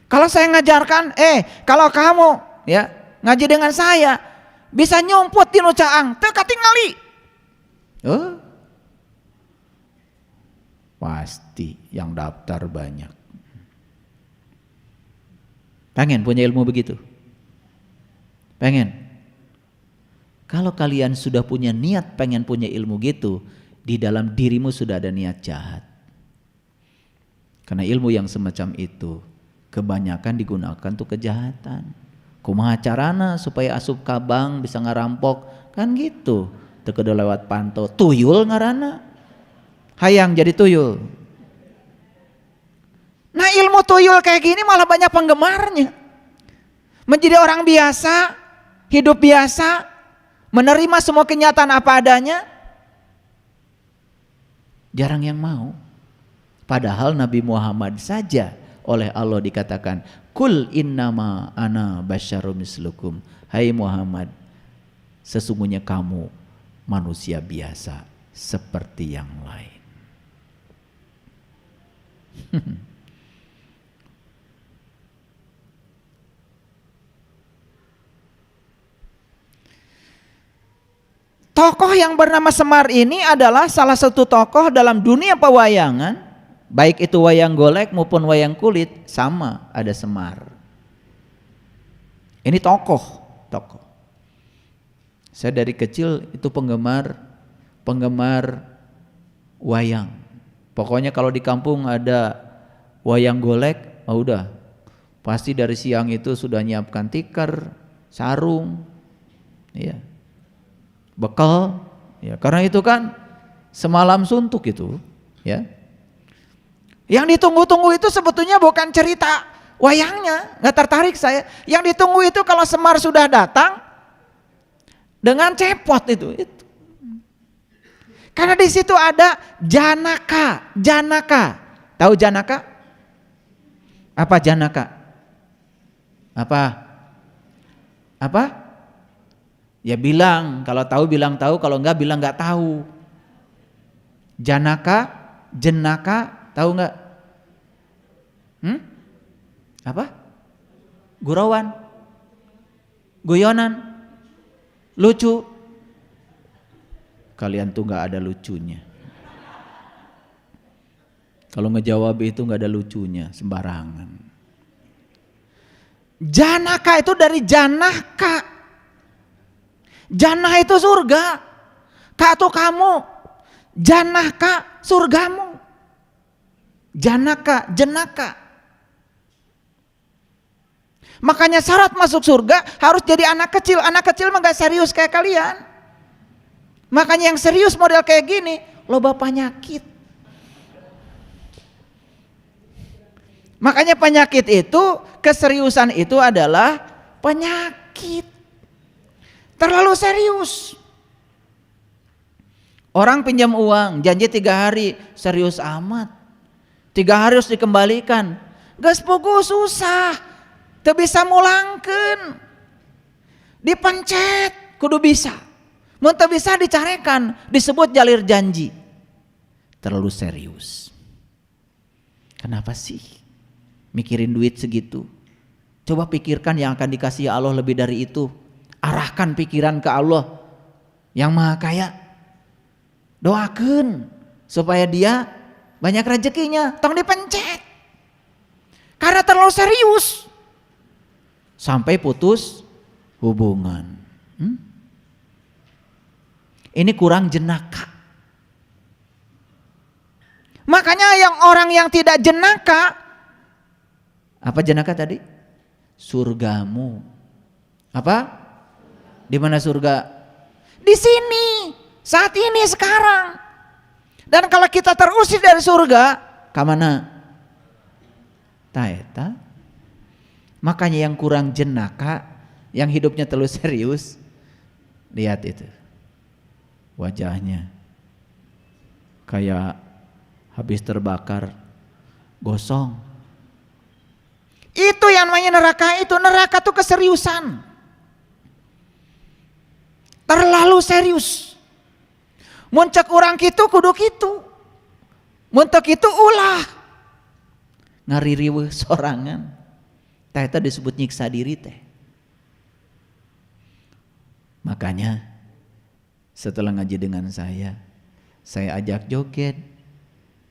Kalau saya ngajarkan, kalau kamu ya ngaji dengan saya bisa nyumput di Caang teu katingali. Oh, pasti yang daftar banyak. Pengen punya ilmu begitu? Pengen? Kalau kalian sudah punya niat pengen punya ilmu gitu, di dalam dirimu sudah ada niat jahat. Karena ilmu yang semacam itu kebanyakan digunakan untuk kejahatan. Kumaha carana supaya asup kabang bisa ngarampok, kan gitu. Teu kudu lewat panto, tuyul ngaranna. Hayang jadi tuyul. Nah, ilmu tuyul kayak gini malah banyak penggemarnya. Menjadi orang biasa, hidup biasa, menerima semua kenyataan apa adanya. Jarang yang mau. Padahal Nabi Muhammad saja oleh Allah dikatakan, Kul innama ana basyarum mislukum. Hai Muhammad, sesungguhnya kamu manusia biasa seperti yang lain. Tokoh yang bernama Semar ini adalah salah satu tokoh dalam dunia pewayangan. Baik itu wayang golek maupun wayang kulit, sama ada Semar. Ini tokoh. Saya dari kecil itu penggemar wayang. Pokoknya kalau di kampung ada wayang golek, udah pasti dari siang itu sudah nyiapkan tikar, sarung, ya, bekal, ya, karena itu kan semalam suntuk itu, ya. Yang ditunggu-tunggu itu sebetulnya bukan cerita wayangnya, nggak tertarik saya. Yang ditunggu itu kalau Semar sudah datang dengan cepot itu. Karena di situ ada Janaka. Tahu Janaka? Apa Janaka? Apa? Ya bilang, kalau tahu bilang tahu, kalau enggak bilang enggak tahu. Janaka, jenaka, tahu enggak? Apa? Gurauan, guyonan, lucu. Kalian tuh enggak ada lucunya. Kalau ngejawab itu enggak ada lucunya, sembarangan. Janaka itu dari Janaka. Jannah itu surga. Ka itu kamu. Janaka surgamu. Janaka, jenaka. Makanya syarat masuk surga harus jadi anak kecil. Anak kecil mah gak serius kayak kalian. Makanya yang serius model kayak gini loba penyakit. Makanya penyakit itu, keseriusan itu adalah penyakit. Terlalu serius. Orang pinjam uang, janji 3 hari, serius amat. 3 hari harus dikembalikan. Gas pugu susah. Teu bisa mulangkeun. Dipencet kudu bisa. Mun teu bisa dicarekan, disebut jalir janji. Terlalu serius. Kenapa sih mikirin duit segitu? Coba pikirkan yang akan dikasih Allah lebih dari itu. Arahkan pikiran ke Allah yang Maha Kaya. Doakan supaya dia banyak rezekinya. Tong dipencet. Karena terlalu serius. Sampai putus hubungan. Ini kurang jenaka. Makanya orang yang tidak jenaka, apa jenaka tadi? Surgamu. Apa? Di mana surga? Di sini, saat ini, sekarang. Dan kalau kita terusir dari surga, kemana? Taeta. Makanya yang kurang jenaka, yang hidupnya terlalu serius, lihat itu wajahnya kayak habis terbakar gosong. Itu yang namanya neraka itu. Neraka itu keseriusan. Terlalu serius. Muncak orang kitu kudu kitu. Muntek kitu ulah. Ngaririweuh sorangan. Tah eta disebut nyiksa diri teh. Makanya setelah ngaji dengan saya ajak joget,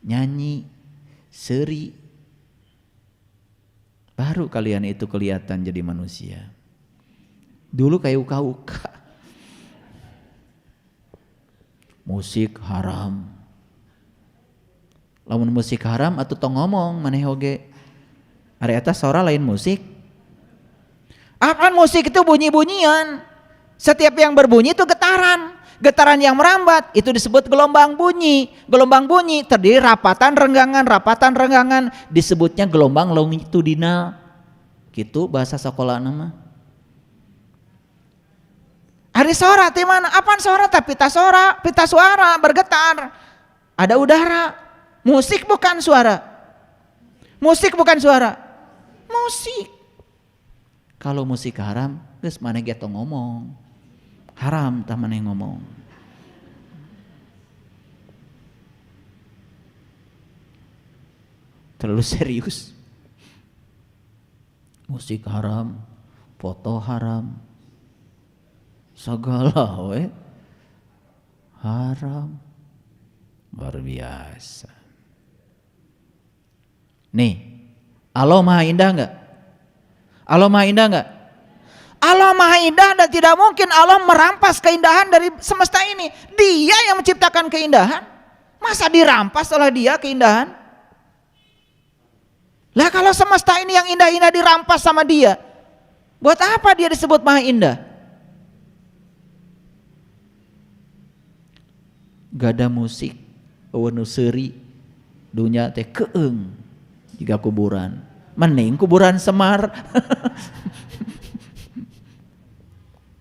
nyanyi, seri. Baru kalian itu kelihatan jadi manusia. Dulu kayak uka-uka. Musik haram. Lamun musik haram atau tong ngomong maneh oge. Ari eta sora lain musik. Apaan musik itu bunyi-bunyian. Setiap yang berbunyi itu getaran. Getaran yang merambat itu disebut gelombang bunyi. Gelombang bunyi terdiri rapatan renggangan disebutnya gelombang longitudinal. Gitu bahasa sekolah nama. Ari sora teh mana? Apaan sora? Tapi pita suara bergetar. Ada udara. Musik bukan suara. Musik bukan suara. Musik. Kalau musik haram, geus maneh ge tong ngomong. Haram tah maneh ngomong. Terlalu serius. Musik haram, foto haram, segala we haram. Luar biasa. Nih, Allah Maha Indah enggak? Allah Maha Indah enggak? Allah Maha Indah dan tidak mungkin Allah merampas keindahan dari semesta ini. Dia yang menciptakan keindahan. Masa dirampas oleh dia keindahan? Lah kalau semesta ini yang indah-indah dirampas sama dia, buat apa dia disebut Maha Indah? Gak ada musik, eueun seuri, dunya teh keung jika kuburan. Mending kuburan Semar.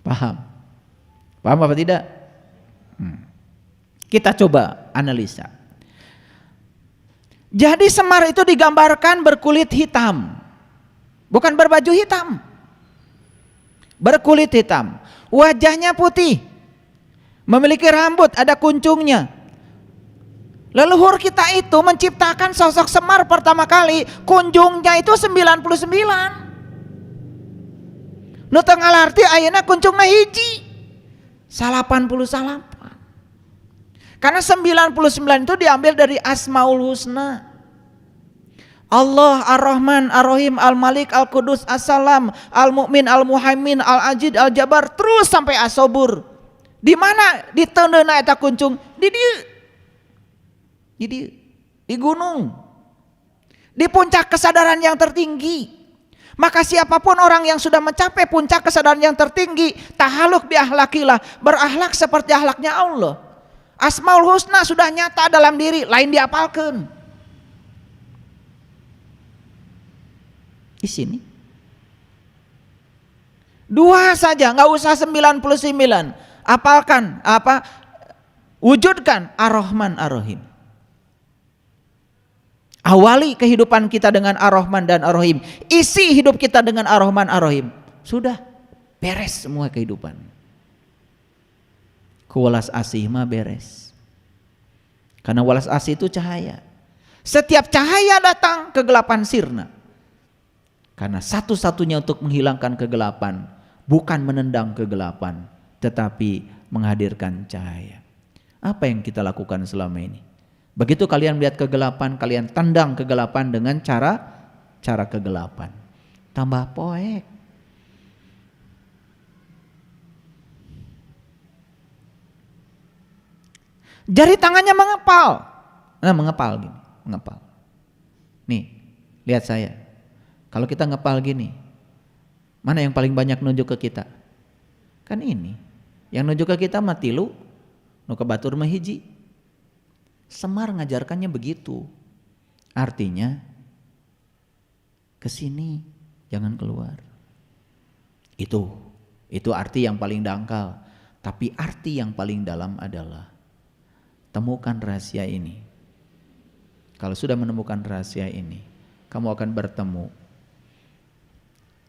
Paham? Paham apa tidak? Kita coba analisa. Jadi Semar itu digambarkan berkulit hitam. Bukan berbaju hitam. Berkulit hitam. Wajahnya putih. Memiliki rambut, ada kuncungnya. Leluhur kita itu menciptakan sosok Semar pertama kali. Kunjungnya itu 99. Nu teu ngalarti ayeuna kuncungna hiji. 88. Karena 99 itu diambil dari Asmaul Husna. Allah, Ar-Rahman, Ar-Rahim, Al-Malik, Al-Qudus, As-Salam, Al-Mu'min, Al-Muhaimin, Al-Ajid, Al-Jabar, terus sampai As-Sobur. Di mana ditendeuna eta kuncung? Di gunung. Di puncak kesadaran yang tertinggi. Maka siapapun orang yang sudah mencapai puncak kesadaran yang tertinggi, tahaluk bi ahlakilah, berakhlak seperti akhlaknya Allah. Asmaul Husna sudah nyata dalam diri, lain diapalkeun. Di sini. 2 saja, enggak usah 99. Apalkan apa? Wujudkan Ar-Rahman Ar-Rahim. Awali kehidupan kita dengan Ar-Rahman dan Ar-Rahim. Isi hidup kita dengan Ar-Rahman Ar-Rahim. Sudah beres semua kehidupan. Welas asih mah beres. Karena welas asih itu cahaya. Setiap cahaya datang kegelapan sirna. Karena satu-satunya untuk menghilangkan kegelapan bukan menendang kegelapan, tetapi menghadirkan cahaya. Apa yang kita lakukan selama ini? Begitu kalian melihat kegelapan, kalian tendang kegelapan dengan cara kegelapan. Tambah poek. Jari tangannya mengepal. Nah, mengepal gini, mengepal. Nih, lihat saya. Kalau kita ngepal gini, mana yang paling banyak nunjuk ke kita? Kan ini. Yang nunjuk ke kita mah tilu, nu ke batur mah hiji. Semar ngajarkannya begitu. Artinya ke sini, jangan keluar. Itu arti yang paling dangkal. Tapi arti yang paling dalam adalah temukan rahasia ini. Kalau sudah menemukan rahasia ini, kamu akan bertemu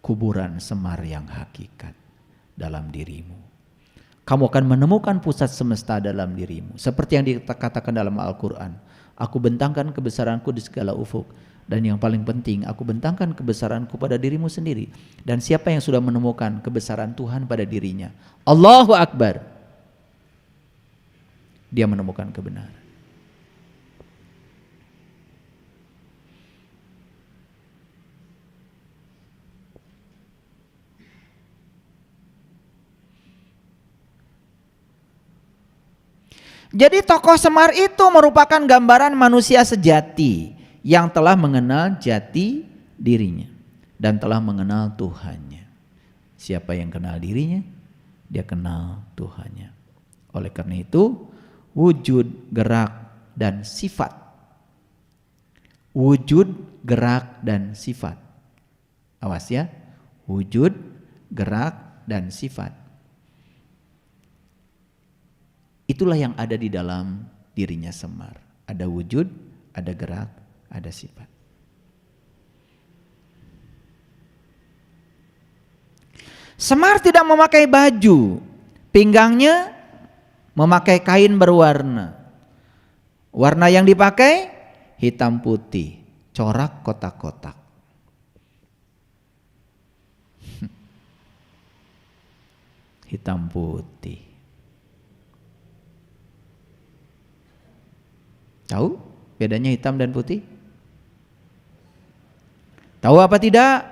kuburan Semar yang hakikat dalam dirimu. Kamu akan menemukan pusat semesta dalam dirimu. Seperti yang dikatakan dalam Al-Quran. Aku bentangkan kebesaranku di segala ufuk. Dan yang paling penting, aku bentangkan kebesaranku pada dirimu sendiri. Dan siapa yang sudah menemukan kebesaran Tuhan pada dirinya, Allahu Akbar, dia menemukan kebenaran. Jadi tokoh Semar itu merupakan gambaran manusia sejati yang telah mengenal jati dirinya dan telah mengenal Tuhannya. Siapa yang kenal dirinya, dia kenal Tuhannya. Oleh karena itu, wujud, gerak, dan sifat. Wujud, gerak, dan sifat. Awas ya, wujud, gerak, dan sifat. Itulah yang ada di dalam dirinya Semar. Ada wujud, ada gerak, ada sifat. Semar tidak memakai baju, pinggangnya memakai kain berwarna. Warna yang dipakai hitam putih, corak kotak-kotak. Hitam putih. Tahu bedanya hitam dan putih? Tahu apa tidak?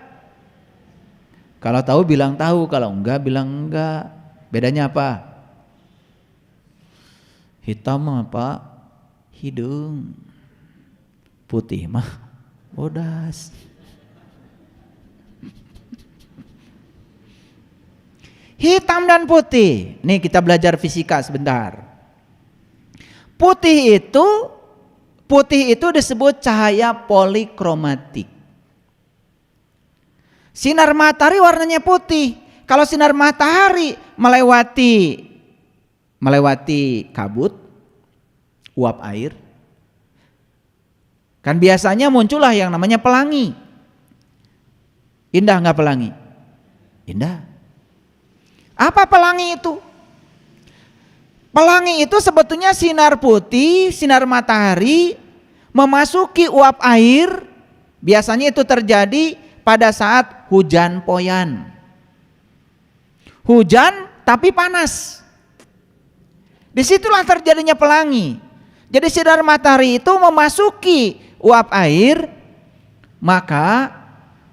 Kalau tahu bilang tahu, kalau enggak bilang enggak. Bedanya apa? Hitam apa? Hidung. Putih mah bodas. Hitam dan putih. Nih kita belajar fisika sebentar. Putih itu disebut cahaya polikromatik. Sinar matahari warnanya putih. Kalau sinar matahari melewati kabut, uap air, kan biasanya muncullah yang namanya pelangi. Indah nggak pelangi? Indah. Apa pelangi itu? Pelangi itu sebetulnya sinar putih, sinar matahari memasuki uap air. Biasanya itu terjadi pada saat hujan poyan. Hujan tapi panas. Disitulah terjadinya pelangi. Jadi sinar matahari itu memasuki uap air, maka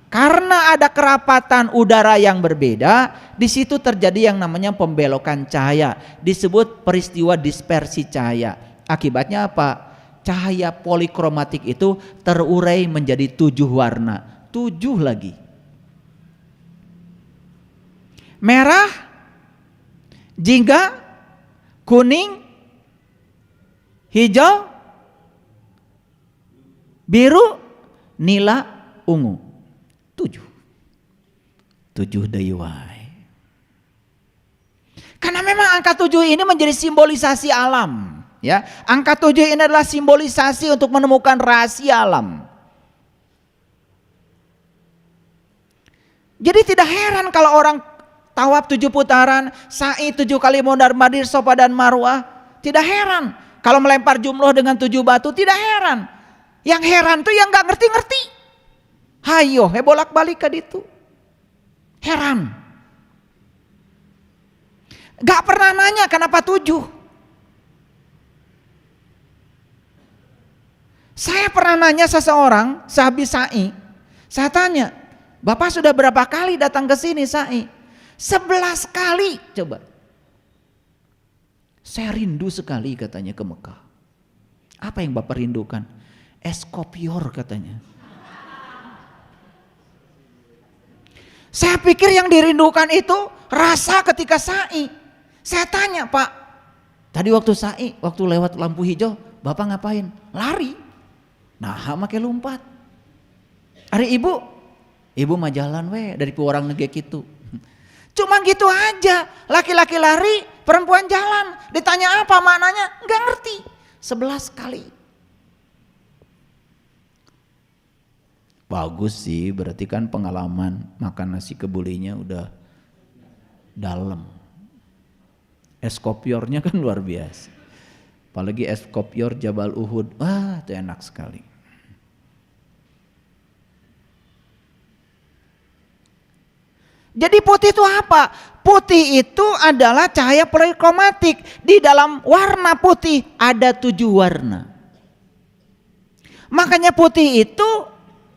karena ada kerapatan udara yang berbeda, di situ terjadi yang namanya pembelokan cahaya, disebut peristiwa dispersi cahaya. Akibatnya apa? Cahaya polikromatik itu terurai menjadi 7 warna, 7 lagi. Merah, jingga, kuning, hijau, biru, nila, ungu. 7 dayuai. Karena memang angka 7 ini menjadi simbolisasi alam, ya. Angka 7 ini adalah simbolisasi untuk menemukan rahasia alam. Jadi tidak heran kalau orang tawaf 7 putaran, sa'i 7 kali mondar-mandir Safa dan Marwah, tidak heran. Kalau melempar jumroh dengan 7 batu, tidak heran. Yang heran tuh yang nggak ngerti-ngerti. Hayo, bolak-balik ke itu. Heran. Gak pernah nanya kenapa 7. Saya pernah nanya seseorang sehabis sa'i. Saya tanya, Bapak sudah berapa kali datang ke sini sa'i? 11 kali coba. Saya rindu sekali katanya ke Mekah. Apa yang Bapak rindukan? Es kopior katanya. Saya pikir yang dirindukan itu rasa ketika sa'i. Saya tanya, Pak, tadi waktu sa'i, waktu lewat lampu hijau, Bapak ngapain? Lari. Nah, make lompat. Hari ibu mah jalan dari orang negek itu. Cuma gitu aja, laki-laki lari, perempuan jalan. Ditanya apa maknanya? Enggak ngerti. 11 kali. Bagus sih, berarti kan pengalaman makan nasi kebulinya udah dalam. Es kopiornya kan luar biasa. Apalagi es kopior Jabal Uhud, wah itu enak sekali. Jadi putih itu apa? Putih itu adalah cahaya polikromatik. Di dalam warna putih ada 7 warna. Makanya putih itu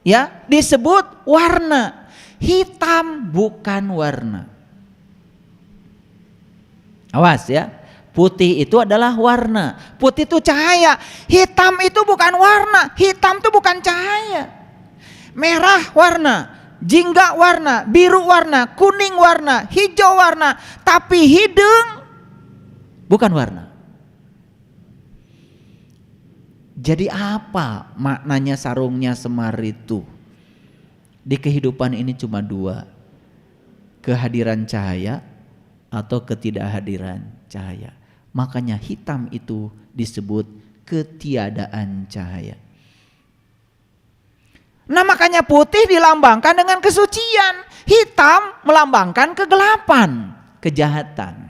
ya disebut warna. Hitam bukan warna. Awas ya. Putih itu adalah warna. Putih itu cahaya. Hitam itu bukan warna. Hitam itu bukan cahaya. Merah warna, jingga warna, biru warna, kuning warna, hijau warna, tapi hidung bukan warna. Jadi apa maknanya sarungnya Semar itu? Di kehidupan ini cuma 2, kehadiran cahaya atau ketidakhadiran cahaya. Makanya hitam itu disebut ketiadaan cahaya. Nah makanya putih dilambangkan dengan kesucian, hitam melambangkan kegelapan, kejahatan.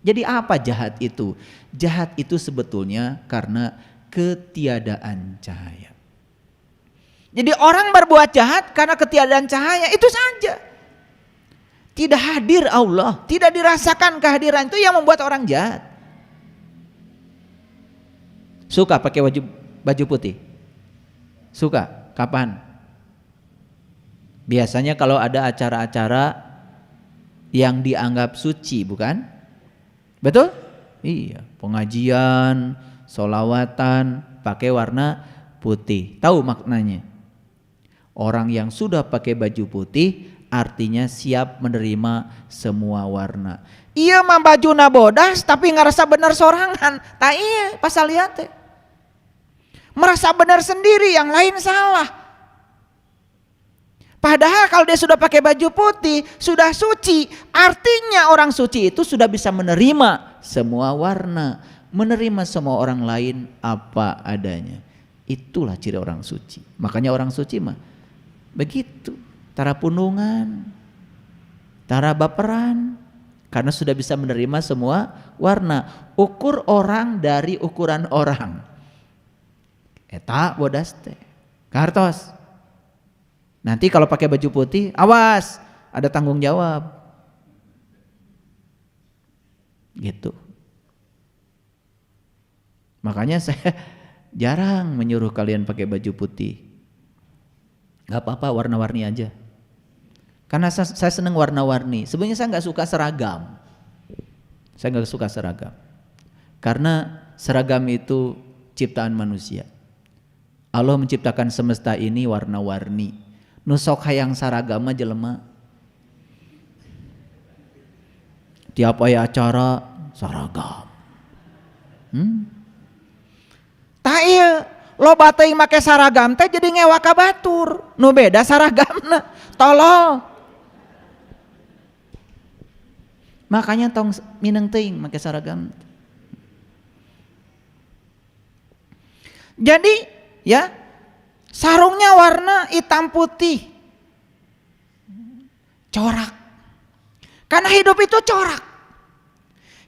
Jadi apa jahat itu? Jahat itu sebetulnya karena ketiadaan cahaya. Jadi orang berbuat jahat karena ketiadaan cahaya, itu saja. Tidak hadir Allah, tidak dirasakan kehadiran itu yang membuat orang jahat. Suka pakai baju putih? Suka? Kapan? Biasanya kalau ada acara-acara yang dianggap suci, bukan? Betul? Iya, pengajian, sholawatan, pakai warna putih. Tahu maknanya? Orang yang sudah pakai baju putih artinya siap menerima semua warna. Iya mah baju na bodas tapi ngerasa benar sorangan. Tak iya pasal lihat teh. Merasa benar sendiri, yang lain salah. Padahal kalau dia sudah pakai baju putih, sudah suci, artinya orang suci itu sudah bisa menerima semua warna, menerima semua orang lain apa adanya. Itulah ciri orang suci. Makanya orang suci mah begitu, tara punungan, tara baperan, karena sudah bisa menerima semua warna. Ukur orang dari ukuran orang. Eta bodas teh kartos. Nanti kalau pakai baju putih, awas, ada tanggung jawab. Gitu. Makanya saya jarang menyuruh kalian pakai baju putih. Gak apa-apa warna-warni aja. Karena saya seneng warna-warni. Sebenarnya saya gak suka seragam. Saya gak suka seragam. Karena seragam itu ciptaan manusia. Allah menciptakan semesta ini warna-warni. Nusok hayang saragama jelema. Tiap aya acara saragam. Tah ieu loba teuing make saragam teh jadi ngewa ka batur. Nu beda saragamna tolol. Makanya tong mineng teuing make saragam. Jadi ya, sarungnya warna hitam putih, corak. Karena hidup itu corak.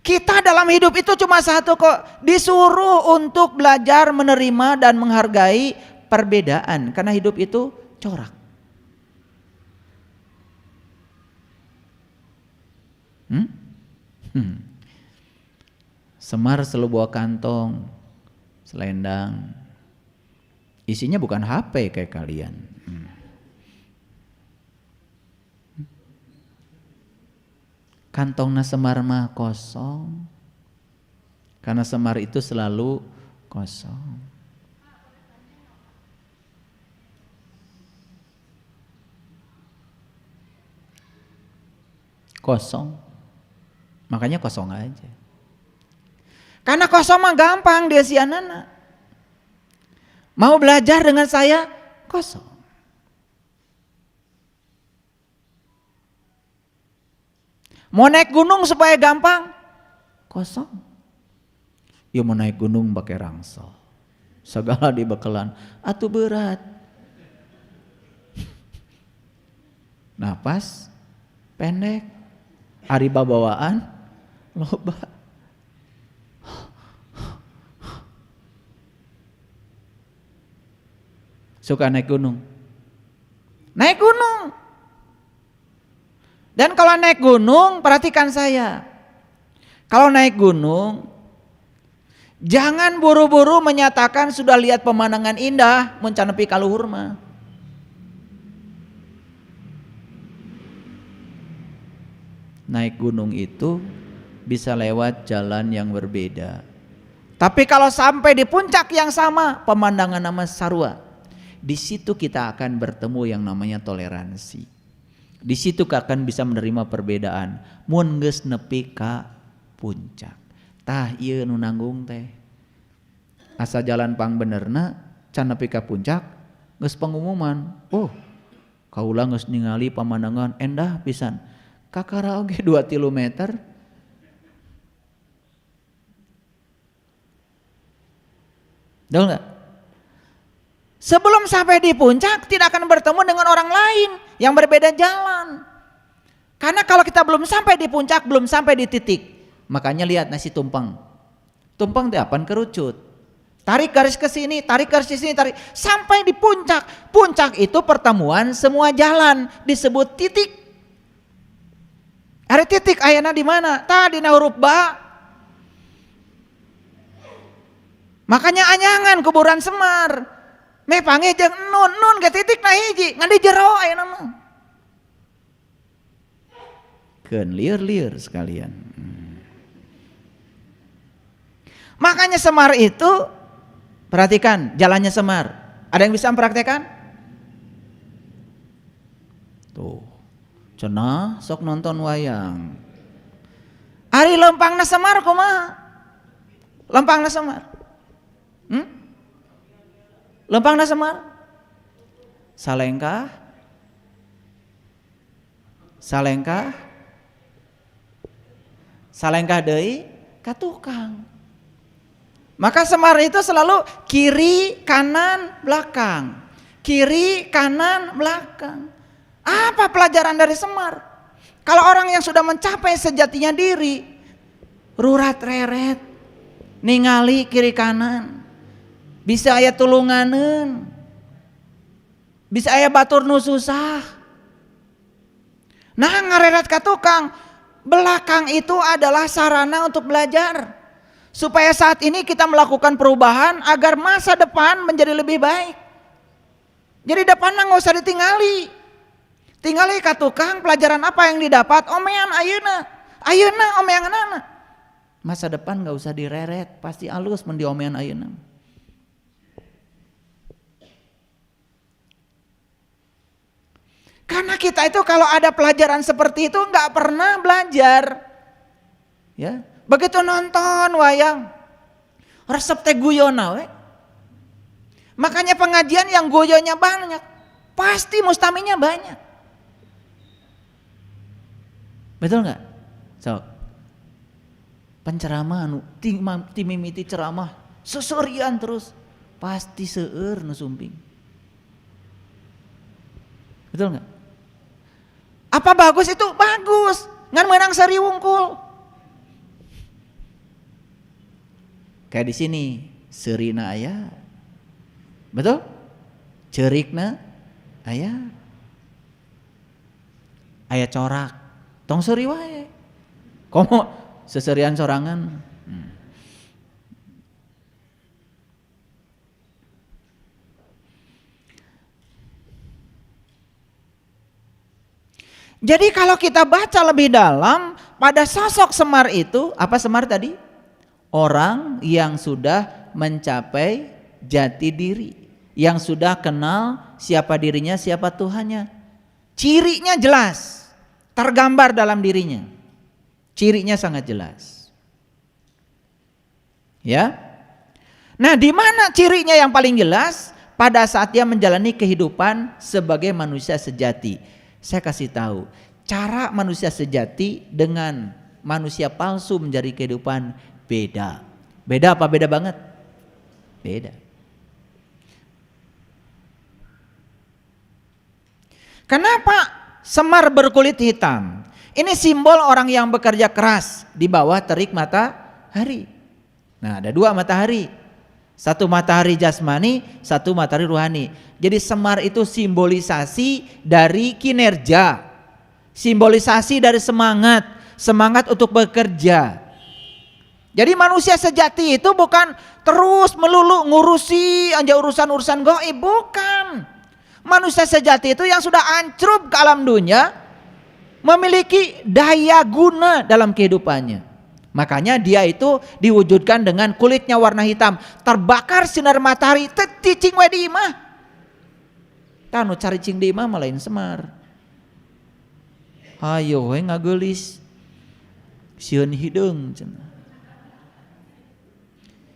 Kita dalam hidup itu cuma satu kok, disuruh untuk belajar menerima dan menghargai perbedaan. Karena hidup itu corak. Semar selalu bawa kantong, selendang. Isinya bukan HP kayak kalian. Kantongna Semar mah kosong. Karena Semar itu selalu kosong. Kosong. Makanya kosong aja. Karena kosong mah gampang dia si anak. Mau belajar dengan saya kosong. Mau naik gunung supaya gampang kosong. Ya mau naik gunung pakai rangsel. Segala dibekalan, atuh berat. Napas pendek, ari babawaan loba. Suka naik gunung. Naik gunung. Dan kalau naik gunung, perhatikan saya. Kalau naik gunung, jangan buru-buru menyatakan sudah lihat pemandangan indah, mencanepi kaluhur mah. Naik gunung itu bisa lewat jalan yang berbeda. Tapi kalau sampai di puncak yang sama, pemandangan nama sarua, di situ kita akan bertemu yang namanya toleransi. Di situ akan bisa menerima perbedaan. Mun geus nepi ka puncak, tah ieu nu nanggung teh. Asa jalan pang benerna, can nepi ka puncak, geus pengumuman. Oh, kaula geus ningali pemandangan endah pisan. Kakara oge 2 kilometer. Tahu nggak? Sebelum sampai di puncak tidak akan bertemu dengan orang lain yang berbeda jalan. Karena kalau kita belum sampai di puncak, belum sampai di titik, makanya lihat nasi tumpeng. Tumpeng itu apaan? Kerucut. Tarik garis ke sini, tarik garis ke sini, tarik sampai di puncak. Puncak itu pertemuan semua jalan, disebut titik. Ada titik ayana di mana? Tadi na huruf ba. Makanya anyangan kuburan Semar. Meh panggil jeung nun ke titik na hiji, ngan di jero ayeuna mah. Keun lieur-lieur sekalian. Makanya Semar itu, perhatikan jalannya Semar. Ada yang bisa mempraktekkan? Tuh, cenah sok nonton wayang. Ari lempangna Semar kumaha? Lempangna Semar. Lempangna Semar? Salengkah? Salengkah? Salengkah deui ka tukang. Maka Semar itu selalu kiri, kanan, belakang. Kiri, kanan, belakang. Apa pelajaran dari Semar? Kalau orang yang sudah mencapai sejatinya diri, rurat reret, ningali kiri kanan, bisa aya tulunganeun, bisa aya batur nu susah. Nah ngareret ka tukang, belakang itu adalah sarana untuk belajar. Supaya saat ini kita melakukan perubahan agar masa depan menjadi lebih baik. Jadi depan mah nggak usah ditinggali. Tinggali ka tukang, pelajaran apa yang didapat? Omean ayeuna. Ayeuna omeanganana. Masa depan nggak usah direret, pasti alus mun diomean ayeuna. Karena kita itu kalau ada pelajaran seperti itu nggak pernah belajar. Ya, begitu nonton wayang, resep teh guyona we. Makanya pengajian yang guyonya banyak, pasti mustaminya banyak. Betul nggak? So, penceramah anu timimiti ceramah seserian terus, pasti seueur nu sumping. Betul nggak? Apa bagus itu? Bagus. Ngan menang seri wungkul. Kayak di sini, serina aya. Betul? Cerikna aya. Aya corak. Tong seri wae. Komo seserian sorangan. Jadi kalau kita baca lebih dalam pada sosok Semar itu, apa Semar tadi? Orang yang sudah mencapai jati diri, yang sudah kenal siapa dirinya, siapa Tuhannya. Cirinya jelas, tergambar dalam dirinya. Cirinya sangat jelas. Ya. Nah, di mana cirinya yang paling jelas? Pada saat dia menjalani kehidupan sebagai manusia sejati. Saya kasih tahu, cara manusia sejati dengan manusia palsu menjadi kehidupan beda. Beda apa beda banget? Beda. Kenapa Semar berkulit hitam? Ini simbol orang yang bekerja keras di bawah terik matahari. Nah, ada 2 matahari. Satu matahari jasmani, satu matahari ruhani. Jadi Semar itu simbolisasi dari kinerja, Simbolisasi dari semangat untuk bekerja. Jadi manusia sejati itu bukan terus melulu ngurusi aja urusan-urusan gaib, bukan. Manusia sejati itu yang sudah ancrup ke alam dunia, memiliki daya guna dalam kehidupannya. Makanya dia itu diwujudkan dengan kulitnya warna hitam, terbakar sinar matahari, cicing we di imah. Tanu cari cing di imah malain Semar. Hayo we ngagelis. Sieun hideung cenah.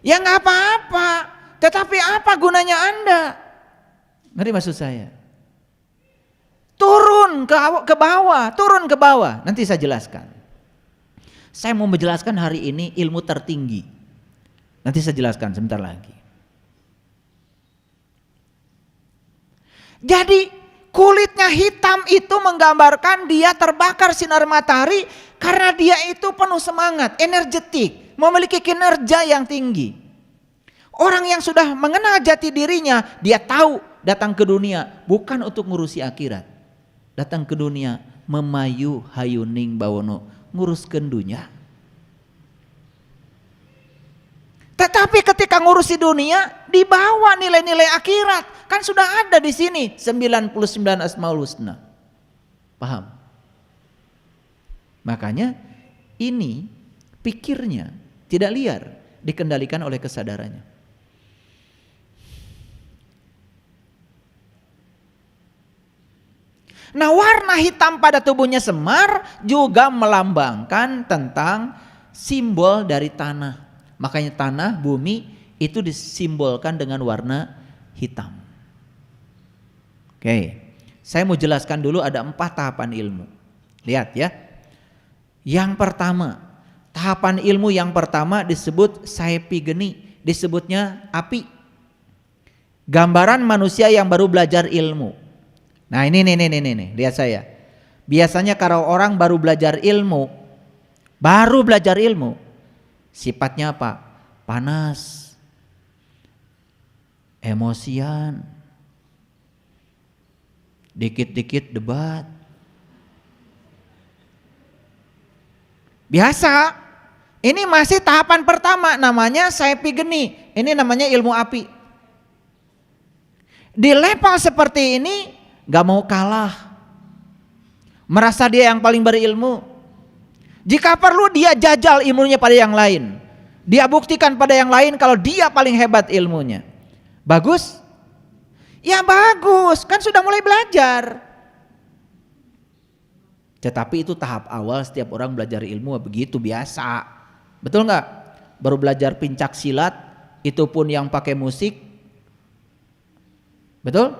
Ya nggak apa-apa, tetapi apa gunanya Anda? Ngerti maksud saya? Turun ke bawah, nanti saya jelaskan. Saya mau menjelaskan hari ini ilmu tertinggi. Nanti saya jelaskan sebentar lagi. Jadi kulitnya hitam itu menggambarkan dia terbakar sinar matahari karena dia itu penuh semangat, energetik. Memiliki kinerja yang tinggi. Orang yang sudah mengenal jati dirinya, dia tahu datang ke dunia bukan untuk ngurusi akhirat. Datang ke dunia memayu hayuning bawono, nguruskeun dunia. Tetapi ketika ngurusi dunia dibawa nilai-nilai akhirat, kan sudah ada di sini 99 Asmaul Husna. Paham? Makanya ini pikirnya tidak liar, dikendalikan oleh kesadarannya. Nah, warna hitam pada tubuhnya Semar juga melambangkan tentang simbol dari tanah. Makanya tanah, bumi itu disimbolkan dengan warna hitam. Oke, saya mau jelaskan dulu ada 4 tahapan ilmu. Lihat ya. Yang pertama, tahapan ilmu yang pertama disebut saepigeni, disebutnya api. Gambaran manusia yang baru belajar ilmu. Nah ini, lihat saya. Biasanya kalau orang baru belajar ilmu, sifatnya apa? Panas, emosian, dikit-dikit debat. Biasa. Ini masih tahapan pertama, namanya saepigeni. Ini namanya ilmu api. Di level seperti ini gak mau kalah, merasa dia yang paling berilmu. Jika perlu dia jajal ilmunya pada yang lain, dia buktikan pada yang lain kalau dia paling hebat ilmunya. Bagus? Ya bagus, kan sudah mulai belajar. Tetapi itu tahap awal setiap orang belajar ilmu begitu biasa. Betul nggak? Baru belajar pencak silat, itu pun yang pakai musik. Betul?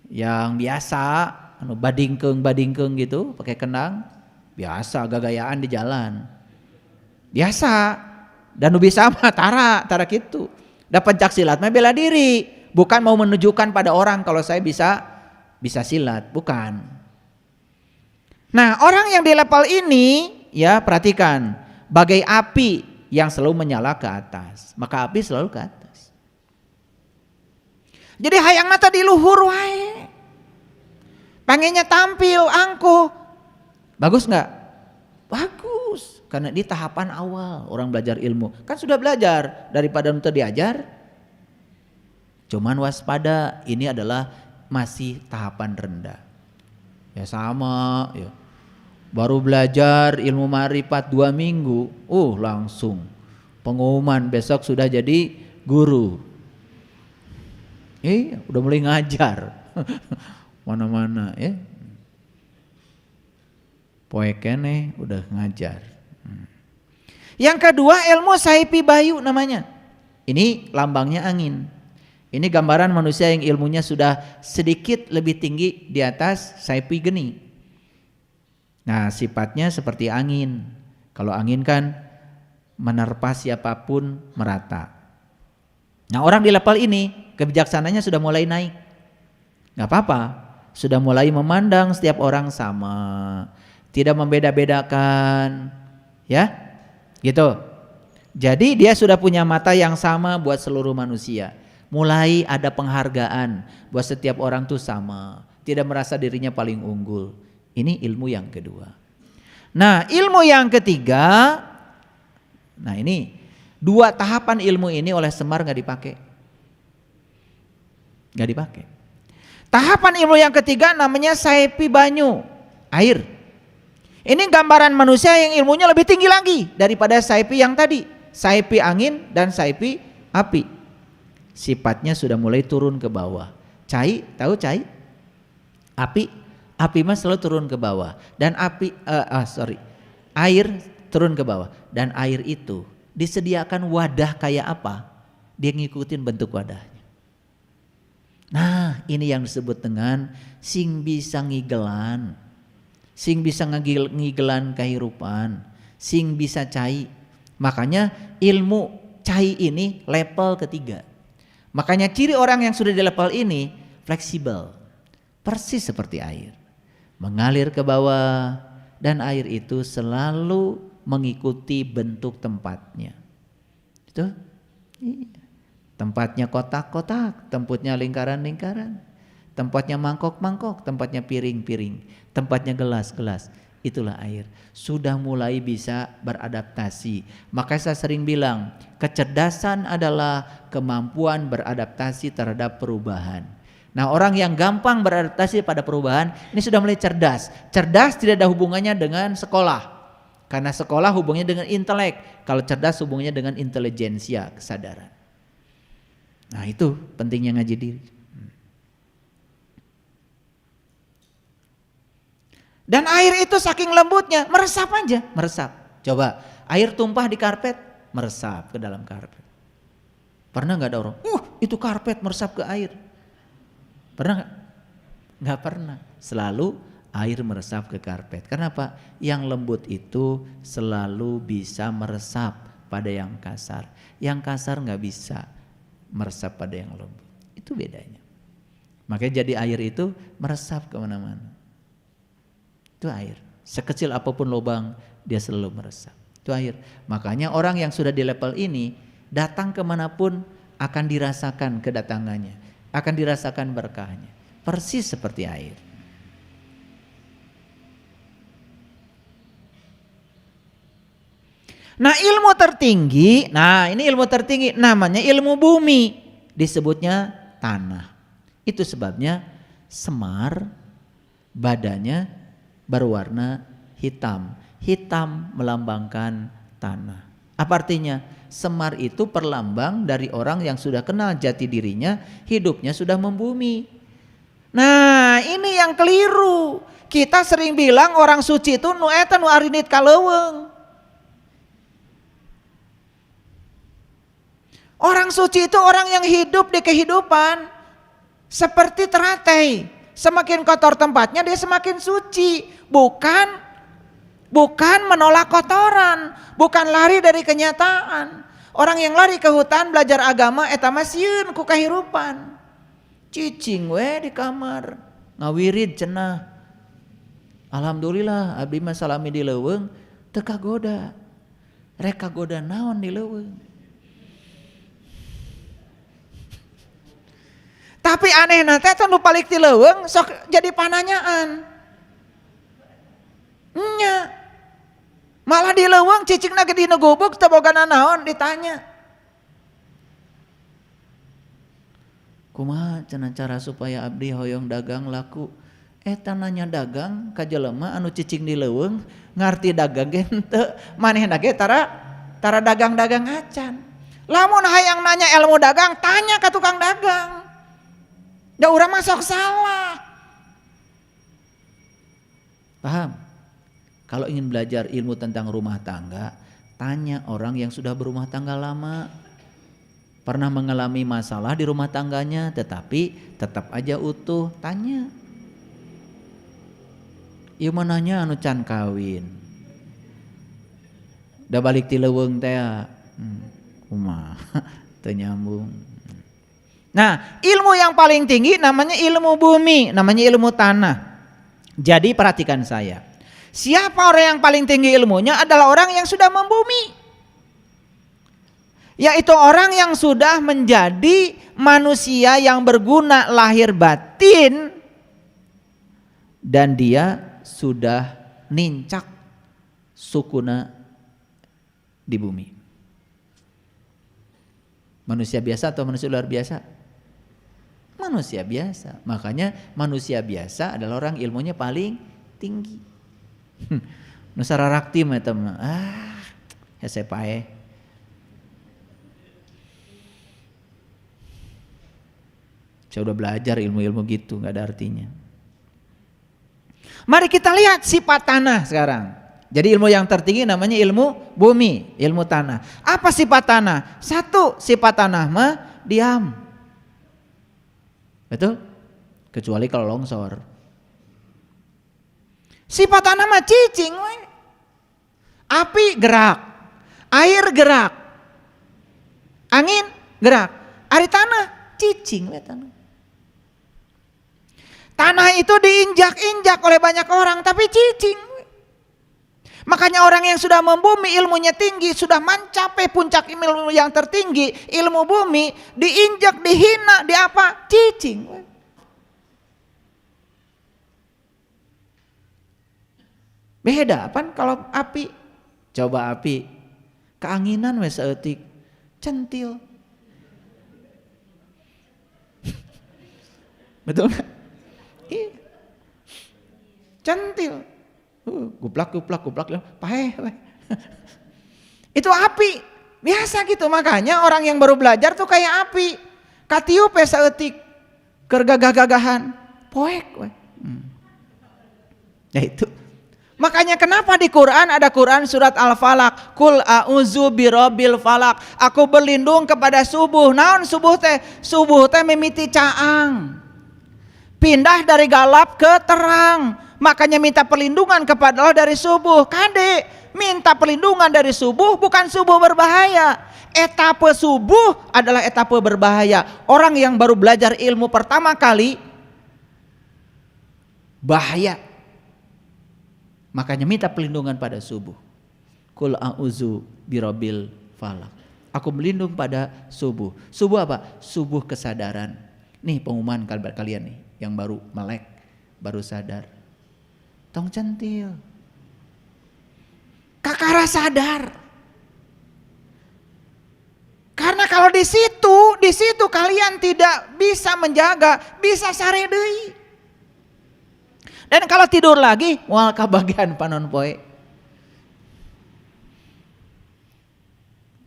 Yang biasa, badingkeng gitu, pakai kendang, biasa gagayaan di jalan. Biasa. Dan bisa mah tara gitu. Da pencak silat mah bela diri, bukan mau menunjukkan pada orang kalau saya bisa silat, bukan. Nah, orang yang di level ini ya perhatikan. Bagai api yang selalu menyala ke atas, maka api selalu ke atas. Jadi hayang mata di luhur wae, pengennya tampil angkuh, bagus nggak? Bagus, karena di tahapan awal orang belajar ilmu kan sudah belajar daripada untuk diajar. Cuman waspada, ini adalah masih tahapan rendah. Ya sama, ya. Baru belajar ilmu ma'rifat 2 minggu, langsung pengumuman besok sudah jadi guru. Udah mulai ngajar mana-mana ya. Poe keneh udah ngajar. Yang kedua ilmu saipi bayu namanya. Ini lambangnya angin. Ini gambaran manusia yang ilmunya sudah sedikit lebih tinggi di atas saipi geni. Nah sifatnya seperti angin. Kalau angin kan menerpa siapapun merata. Nah orang di level ini kebijaksananya sudah mulai naik. Gak apa-apa, sudah mulai memandang setiap orang sama, tidak membeda-bedakan, ya gitu. Jadi dia sudah punya mata yang sama buat seluruh manusia. Mulai ada penghargaan buat setiap orang tuh sama, tidak merasa dirinya paling unggul. Ini ilmu yang kedua. Nah, ilmu yang ketiga, nah ini 2 tahapan ilmu ini oleh Semar nggak dipakai. Nggak dipakai. Tahapan ilmu yang ketiga namanya saipi banyu, air. Ini gambaran manusia yang ilmunya lebih tinggi lagi daripada saipi yang tadi. Saipi angin dan saipi api. Sifatnya sudah mulai turun ke bawah. Cai, tahu cai? Api mah selalu turun ke bawah. Dan air turun ke bawah. Dan air itu disediakan wadah kayak apa? Dia ngikutin bentuk wadahnya. Nah, ini yang disebut dengan sing bisa ngigelan. Sing bisa ngigelan kehidupan. Sing bisa cai. Makanya ilmu cai ini level ketiga. Makanya ciri orang yang sudah di level ini fleksibel. Persis seperti air. Mengalir ke bawah dan air itu selalu mengikuti bentuk tempatnya. Itu? Iya. Tempatnya kotak-kotak, tempatnya lingkaran-lingkaran, tempatnya mangkok-mangkok, tempatnya piring-piring, tempatnya gelas-gelas. Itulah air. Sudah mulai bisa beradaptasi. Makanya saya sering bilang, kecerdasan adalah kemampuan beradaptasi terhadap perubahan. Nah, orang yang gampang beradaptasi pada perubahan, ini sudah mulai cerdas. Cerdas tidak ada hubungannya dengan sekolah. Karena sekolah hubungannya dengan intelek. Kalau cerdas hubungannya dengan intelijensia, kesadaran. Nah, itu pentingnya ngaji diri. Dan air itu saking lembutnya, meresap aja, meresap. Coba, air tumpah di karpet, meresap ke dalam karpet. Pernah gak ada orang, itu karpet meresap ke air? Pernah gak? Gak pernah. Selalu air meresap ke karpet. Kenapa? Yang lembut itu selalu bisa meresap pada yang kasar. Yang kasar gak bisa meresap pada yang lembut. Itu bedanya. Makanya jadi air itu meresap kemana-mana. Itu air. Sekecil apapun lubang dia selalu meresap. Itu air. Makanya orang yang sudah di level ini datang kemanapun akan dirasakan kedatangannya. Akan dirasakan berkahnya. Persis seperti air. Nah, ilmu tertinggi, ini ilmu tertinggi namanya ilmu bumi, disebutnya tanah. Itu sebabnya Semar badannya berwarna hitam. Hitam melambangkan tanah. Apa artinya? Semar itu perlambang dari orang yang sudah kenal jati dirinya, hidupnya sudah membumi. Nah, ini yang keliru. Kita sering bilang orang suci itu nu eta nu arinit kaleuweung. Orang suci itu orang yang hidup di kehidupan seperti teratai. Semakin kotor tempatnya dia semakin suci. Bukan menolak kotoran, bukan lari dari kenyataan. Orang yang lari ke hutan belajar agama eta mah sieun ku kahirupan. Cicing we di kamar, ngawirid cenah. Alhamdulillah abdi mah salami di leuweung teu kagoda. Rek kagoda naon di leuweung. Tapi aneh teh nu balik ti leuweung sok jadi pananyaan. Nya. Malah di leuweung cicingna ge dina gubuk teu bogana naon ditanya. Kumaha cenah cara supaya abdi hoyong dagang laku? Eta nanya dagang ka jelema anu cicing di leuweung ngarti dagang ge henteu, manehna ge tara dagang-dagang acan. Lamun hayang nanya ilmu dagang tanya ka tukang dagang. Da urang masuk salah. Paham? Kalau ingin belajar ilmu tentang rumah tangga, tanya orang yang sudah berumah tangga lama. Pernah mengalami masalah di rumah tangganya tetapi tetap aja utuh, tanya. Ieu mah nanya anu can kawin. Da balik ti leuweung teh kumaha teu nyambung. Nah, ilmu yang paling tinggi namanya ilmu bumi, namanya ilmu tanah. Jadi perhatikan saya. Siapa orang yang paling tinggi ilmunya adalah orang yang sudah membumi. Yaitu orang yang sudah menjadi manusia yang berguna lahir batin dan dia sudah nincak sukuna di bumi. Manusia biasa atau manusia luar biasa? Manusia biasa. Makanya manusia biasa adalah orang ilmunya paling tinggi. Nusara rakti mah eta mah. Hese pae. Saya udah belajar ilmu-ilmu gitu, nggak ada artinya. Mari kita lihat sifat tanah sekarang. Jadi ilmu yang tertinggi namanya ilmu bumi, ilmu tanah. Apa sifat tanah? Satu, sifat tanah mah diam. Betul? Kecuali kalau longsor. Sifat tanah mah cicing we. Api gerak, air gerak, angin gerak. Ari tanah cicing we tanah. Tanah itu diinjak-injak oleh banyak orang tapi cicing. Makanya orang yang sudah membumi ilmunya tinggi, sudah mencapai puncak ilmu yang tertinggi, ilmu bumi, diinjak, dihina, di apa? Cicing. Beda kan kalau api. Coba api, keanginan wes seetik, centil. Betul nggak? Iya. Centil. Guplak, pahe. Itu api. Biasa gitu, makanya orang yang baru belajar tuh kayak api. Katiup saeutik keur gagah-gagahan. Poek we. Ya itu. Makanya kenapa di Quran ada Quran surat Al-Falaq, Qul a'udzu birabbil falaq. Aku berlindung kepada subuh. Naon subuh teh? Subuh teh mimiti caang. Pindah dari galap ke terang. Makanya minta perlindungan kepada Allah dari subuh. Kade, minta perlindungan dari subuh bukan subuh berbahaya. Etape subuh adalah etape berbahaya. Orang yang baru belajar ilmu pertama kali bahaya. Makanya minta perlindungan pada subuh. Qul a'udzu birabbil falaq. Aku berlindung pada subuh. Subuh apa? Subuh kesadaran. Nih pengumuman kalian nih yang baru melek, baru sadar. Tong centil. Kakara sadar. Karena kalau di situ kalian tidak bisa menjaga, bisa sare deui. Dan kalau tidur lagi, moal ka bagian panon poe.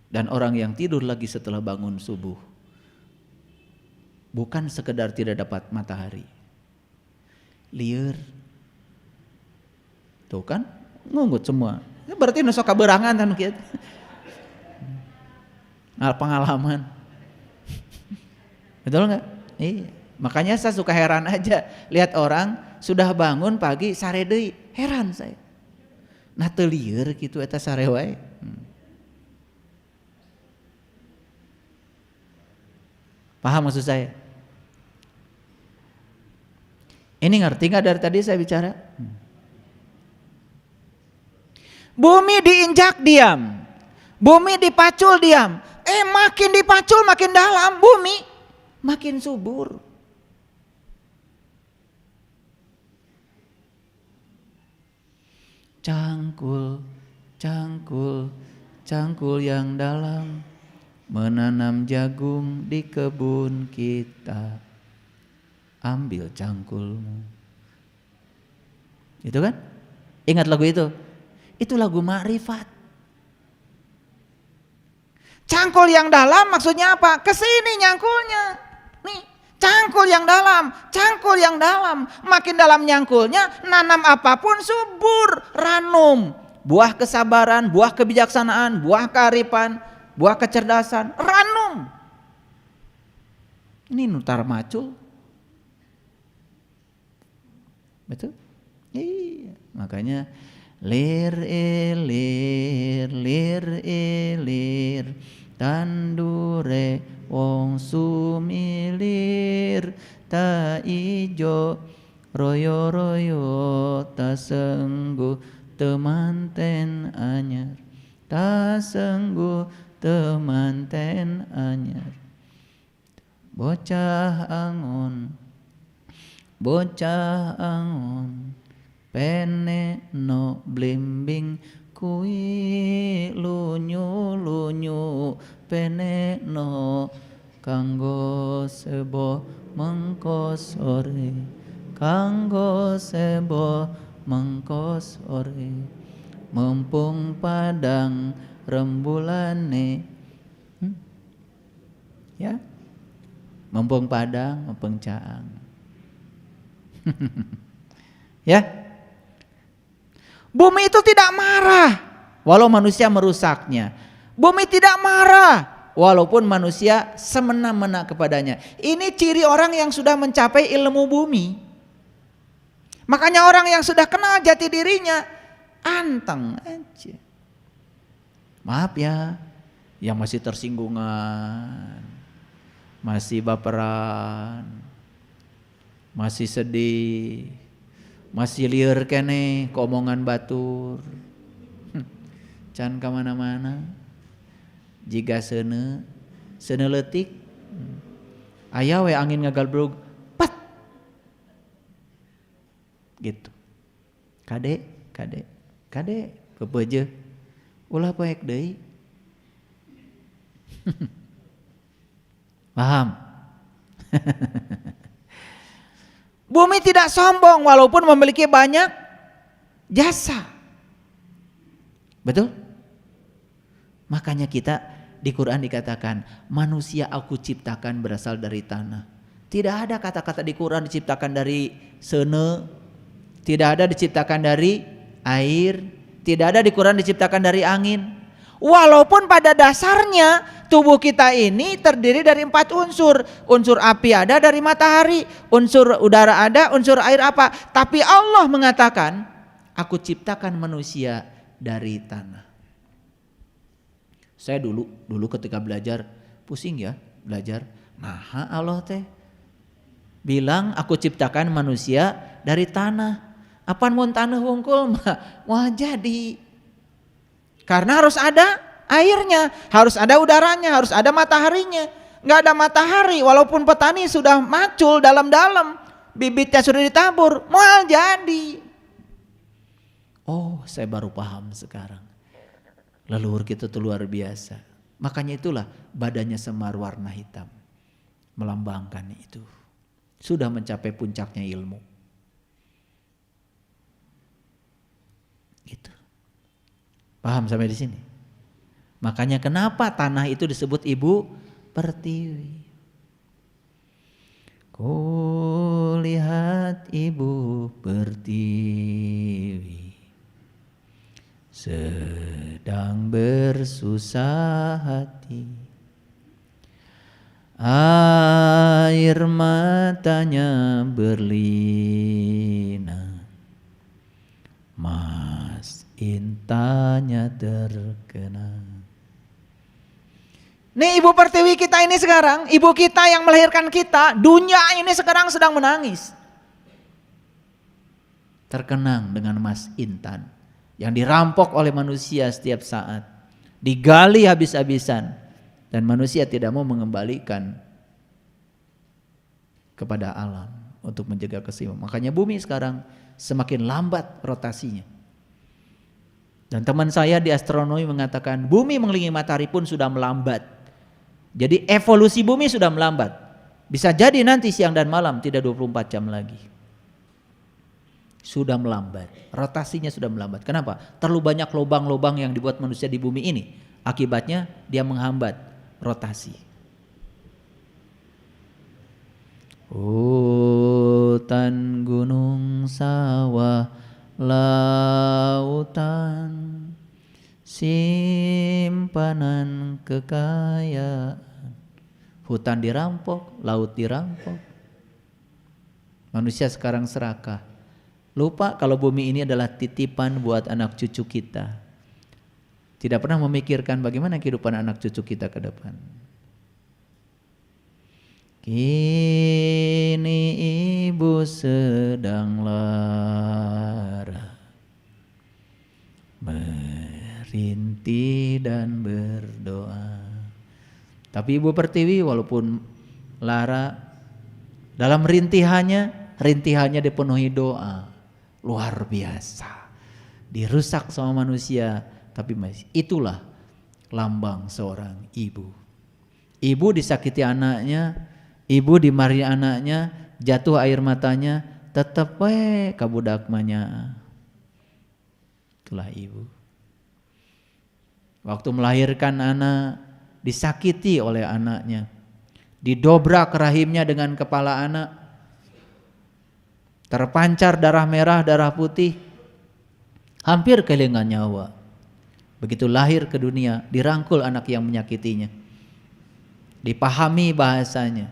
Dan orang yang tidur lagi setelah bangun subuh, bukan sekedar tidak dapat matahari, lieur. Tuh kan, ngungut semua. Berarti nusok kaberangan kan kieu. Pengalaman. Betul enggak? Iya. Makanya saya suka heran aja lihat orang sudah bangun pagi sare deui, heran saya. Nah teu lieur kitu eta sare wae. Paham maksud saya? Ini ngerti enggak dari tadi saya bicara? Bumi diinjak diam. Bumi dipacul diam. Makin dipacul makin dalam bumi makin subur. Cangkul, cangkul, cangkul yang dalam menanam jagung di kebun kita. Ambil cangkulmu. Itu kan? Ingat lagu itu? Itu lagu Ma'rifat. Cangkul yang dalam maksudnya apa? Kesini nyangkulnya. Nih, cangkul yang dalam, cangkul yang dalam. Makin dalam nyangkulnya, nanam apapun subur, ranum. Buah kesabaran, buah kebijaksanaan, buah kearifan, buah kecerdasan, ranum. Ini nutar macul. Betul? Iya, makanya lir ilir tandure wong sumilir ta ijo royo royo ta sengguh temanten anyar ta sengguh temanten anyar bocah angon pene no blimbing kui lunyu pene no kanggo sebo mengko sore kanggo sebo mengko sore mumpung padang rembulane ya mumpung padang mumpung caang ya. Bumi itu tidak marah walau manusia merusaknya. Bumi tidak marah walaupun manusia semena-mena kepadanya. Ini ciri orang yang sudah mencapai ilmu bumi. Makanya orang yang sudah kenal jati dirinya anteng aja. Maaf ya, yang masih tersinggungan, masih baperan, masih sedih, masih liar kene keomongan batur, can kemana-mana. Jika sene letik, aya we angin ngagalbrug, pat, gitu. Kade, kepeje, ulah poek deui. Paham? Bumi tidak sombong walaupun memiliki banyak jasa. Betul? Makanya kita di Quran dikatakan manusia aku ciptakan berasal dari tanah. Tidak ada kata-kata di Quran diciptakan dari sene, tidak ada diciptakan dari air, tidak ada di Quran diciptakan dari angin. Walaupun pada dasarnya tubuh kita ini terdiri dari 4 unsur. Unsur api ada dari matahari, unsur udara ada, unsur air apa. Tapi Allah mengatakan, aku ciptakan manusia dari tanah. Saya dulu ketika belajar, pusing ya belajar. Nah Allah teh bilang aku ciptakan manusia dari tanah. Apaan mun tanah wungkul mah jadi. Karena harus ada airnya, harus ada udaranya, harus ada mataharinya. Nggak ada matahari, walaupun petani sudah macul dalam-dalam, bibitnya sudah ditabur, mau jadi. Oh, saya baru paham sekarang. Leluhur kita itu luar biasa. Makanya itulah badannya semar warna hitam, melambangkan itu. Sudah mencapai puncaknya ilmu. Gitu. Paham sampai di sini? Makanya kenapa tanah itu disebut ibu pertiwi? Kulihat ibu pertiwi sedang bersusah hati, air matanya berlinang, mas intanya terkenang. Nih ibu pertiwi kita ini sekarang, ibu kita yang melahirkan kita, dunia ini sekarang sedang menangis. Terkenang dengan mas intan yang dirampok oleh manusia setiap saat, digali habis-habisan, dan manusia tidak mau mengembalikan kepada alam untuk menjaga keseimbangan. Makanya bumi sekarang semakin lambat rotasinya. Dan teman saya di astronomi mengatakan bumi mengelilingi matahari pun sudah melambat. Jadi evolusi bumi sudah melambat. Bisa jadi nanti siang dan malam tidak 24 jam lagi. Sudah melambat. Rotasinya sudah melambat. Kenapa? Terlalu banyak lubang-lubang yang dibuat manusia di bumi ini. Akibatnya dia menghambat rotasi. Hutan, gunung, sawah, lautan, simpanan kekayaan. Hutan dirampok, laut dirampok. Manusia sekarang serakah. Lupa kalau bumi ini adalah titipan buat anak cucu kita. Tidak pernah memikirkan bagaimana kehidupan anak cucu kita ke depan. Kini ibu sedang lara, merintih dan berdoa. Tapi ibu pertiwi walaupun lara, dalam rintihannya dipenuhi doa. luar biasa. Dirusak sama manusia, tapi masih itulah lambang seorang ibu. Ibu disakiti anaknya, ibu dimarahi anaknya, jatuh air matanya, tetap kabudak manya. Itulah ibu. Waktu melahirkan anak, disakiti oleh anaknya, didobrak rahimnya dengan kepala anak, terpancar darah merah, darah putih, hampir kehilangan nyawa. Begitu lahir ke dunia, dirangkul anak yang menyakitinya, dipahami bahasanya,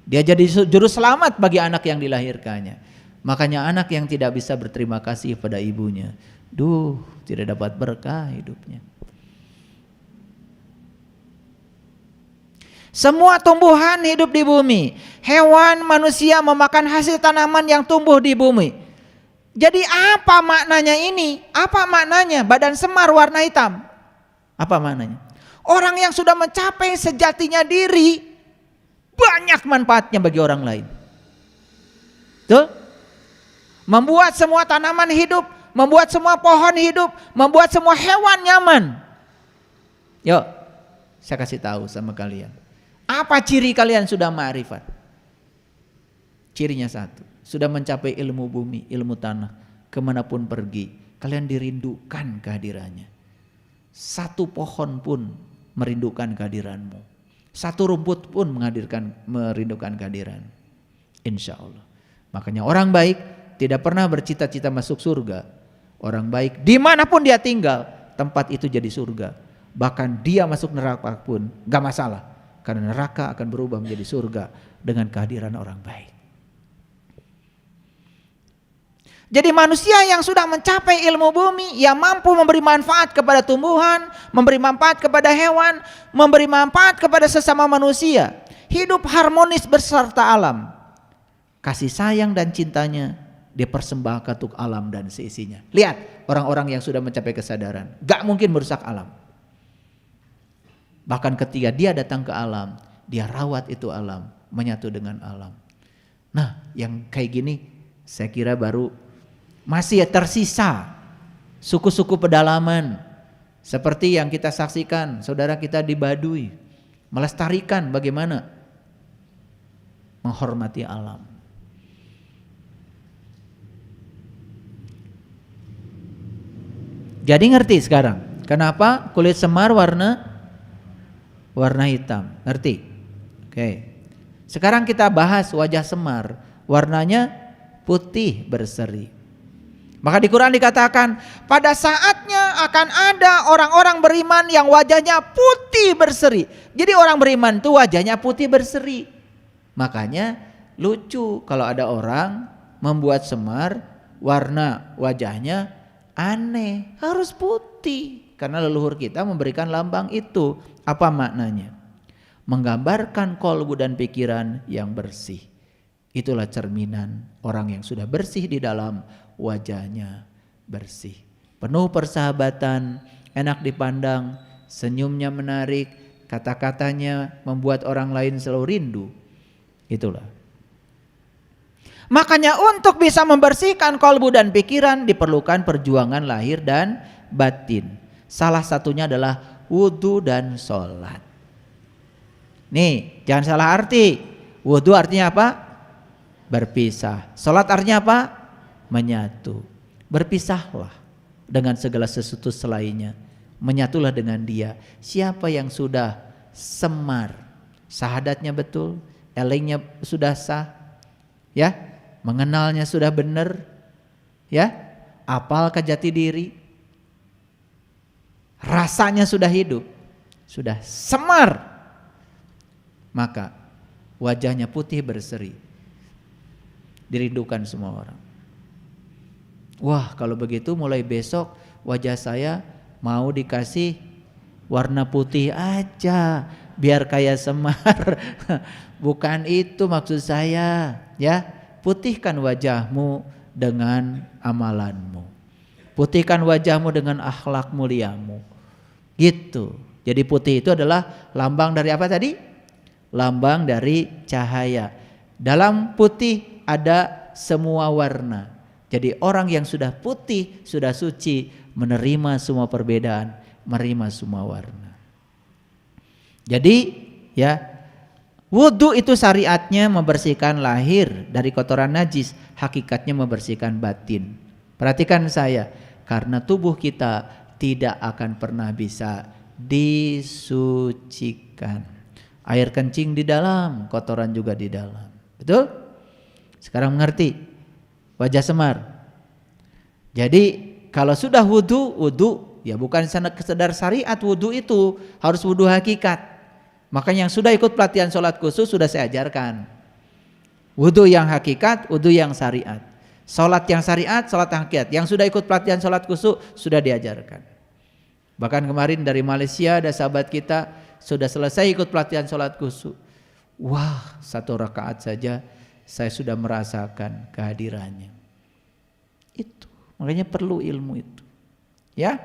dia jadi juru selamat bagi anak yang dilahirkannya. Makanya anak yang tidak bisa berterima kasih pada ibunya, tidak dapat berkah hidupnya. Semua tumbuhan hidup di bumi, hewan, manusia memakan hasil tanaman yang tumbuh di bumi. Jadi apa maknanya ini? Apa maknanya badan semar warna hitam? Apa maknanya? Orang yang sudah mencapai sejatinya diri, banyak manfaatnya bagi orang lain. Betul? Membuat semua tanaman hidup, membuat semua pohon hidup, membuat semua hewan nyaman. Yuk, saya kasih tahu sama kalian. Apa ciri kalian sudah ma'rifat? Cirinya satu, sudah mencapai ilmu bumi, ilmu tanah, kemanapun pergi, kalian dirindukan kehadirannya. Satu pohon pun merindukan kehadiranmu, satu rumput pun merindukan kehadiran. Insya Allah. Makanya orang baik tidak pernah bercita-cita masuk surga. Orang baik dimanapun dia tinggal, tempat itu jadi surga. Bahkan dia masuk neraka pun gak masalah, karena neraka akan berubah menjadi surga dengan kehadiran orang baik. Jadi manusia yang sudah mencapai ilmu bumi, yang mampu memberi manfaat kepada tumbuhan, memberi manfaat kepada hewan, memberi manfaat kepada sesama manusia, hidup harmonis beserta alam. Kasih sayang dan cintanya dipersembahkan untuk alam dan seisinya. Lihat orang-orang yang sudah mencapai kesadaran, gak mungkin merusak alam. Bahkan ketika dia datang ke alam, dia rawat itu alam, menyatu dengan alam. Nah, yang kayak gini saya kira baru masih tersisa suku-suku pedalaman seperti yang kita saksikan saudara kita di Baduy, melestarikan bagaimana menghormati alam. Jadi ngerti sekarang kenapa kulit semar warna hitam, ngerti? Oke. Sekarang kita bahas wajah semar, warnanya putih berseri. Maka di Quran dikatakan pada saatnya akan ada orang-orang beriman yang wajahnya putih berseri. Jadi orang beriman itu wajahnya putih berseri. Makanya lucu kalau ada orang membuat semar warna wajahnya aneh, harus putih. Karena leluhur kita memberikan lambang itu. Apa maknanya? Menggambarkan kolbu dan pikiran yang bersih. Itulah cerminan orang yang sudah bersih di dalam, wajahnya bersih, penuh persahabatan, enak dipandang, senyumnya menarik, kata-katanya membuat orang lain selalu rindu. Itulah. Makanya untuk bisa membersihkan kolbu dan pikiran diperlukan perjuangan lahir dan batin. Salah satunya adalah wudu dan sholat. Nih, jangan salah arti. Wudu artinya apa? Berpisah. Sholat artinya apa? Menyatu. Berpisahlah dengan segala sesuatu selainnya. Menyatulah dengan dia. Siapa yang sudah semar, syahadatnya betul, elengnya sudah sah, ya, mengenalnya sudah benar, ya, apal jati diri, rasanya sudah hidup, sudah semar, maka wajahnya putih berseri, dirindukan semua orang. Wah, kalau begitu mulai besok wajah saya mau dikasih warna putih aja biar kayak semar. Bukan itu maksud saya, ya. Putihkan wajahmu dengan amalanmu. Putihkan wajahmu dengan akhlak muliamu. Gitu. Jadi putih itu adalah lambang dari apa tadi? Lambang dari cahaya. Dalam putih ada semua warna. Jadi orang yang sudah putih, sudah suci, menerima semua perbedaan, menerima semua warna. Jadi ya, wudu itu syariatnya membersihkan lahir dari kotoran najis, hakikatnya membersihkan batin. Perhatikan saya, karena tubuh kita tidak akan pernah bisa disucikan. Air kencing di dalam, kotoran juga di dalam. Betul? Sekarang mengerti? Wajah semar. Jadi kalau sudah wudu ya bukan sekedar syariat wudu itu, harus wudu hakikat. Makanya yang sudah ikut pelatihan sholat khusus sudah saya ajarkan. Wudu yang hakikat, wudu yang syariat. Sholat yang syariat, sholat yang hakikat. Yang sudah ikut pelatihan sholat khusus sudah diajarkan. Bahkan kemarin dari Malaysia ada sahabat kita sudah selesai ikut pelatihan sholat khusus. Wah, 1 rakaat saja saya sudah merasakan kehadirannya. Itu, makanya perlu ilmu itu. Ya.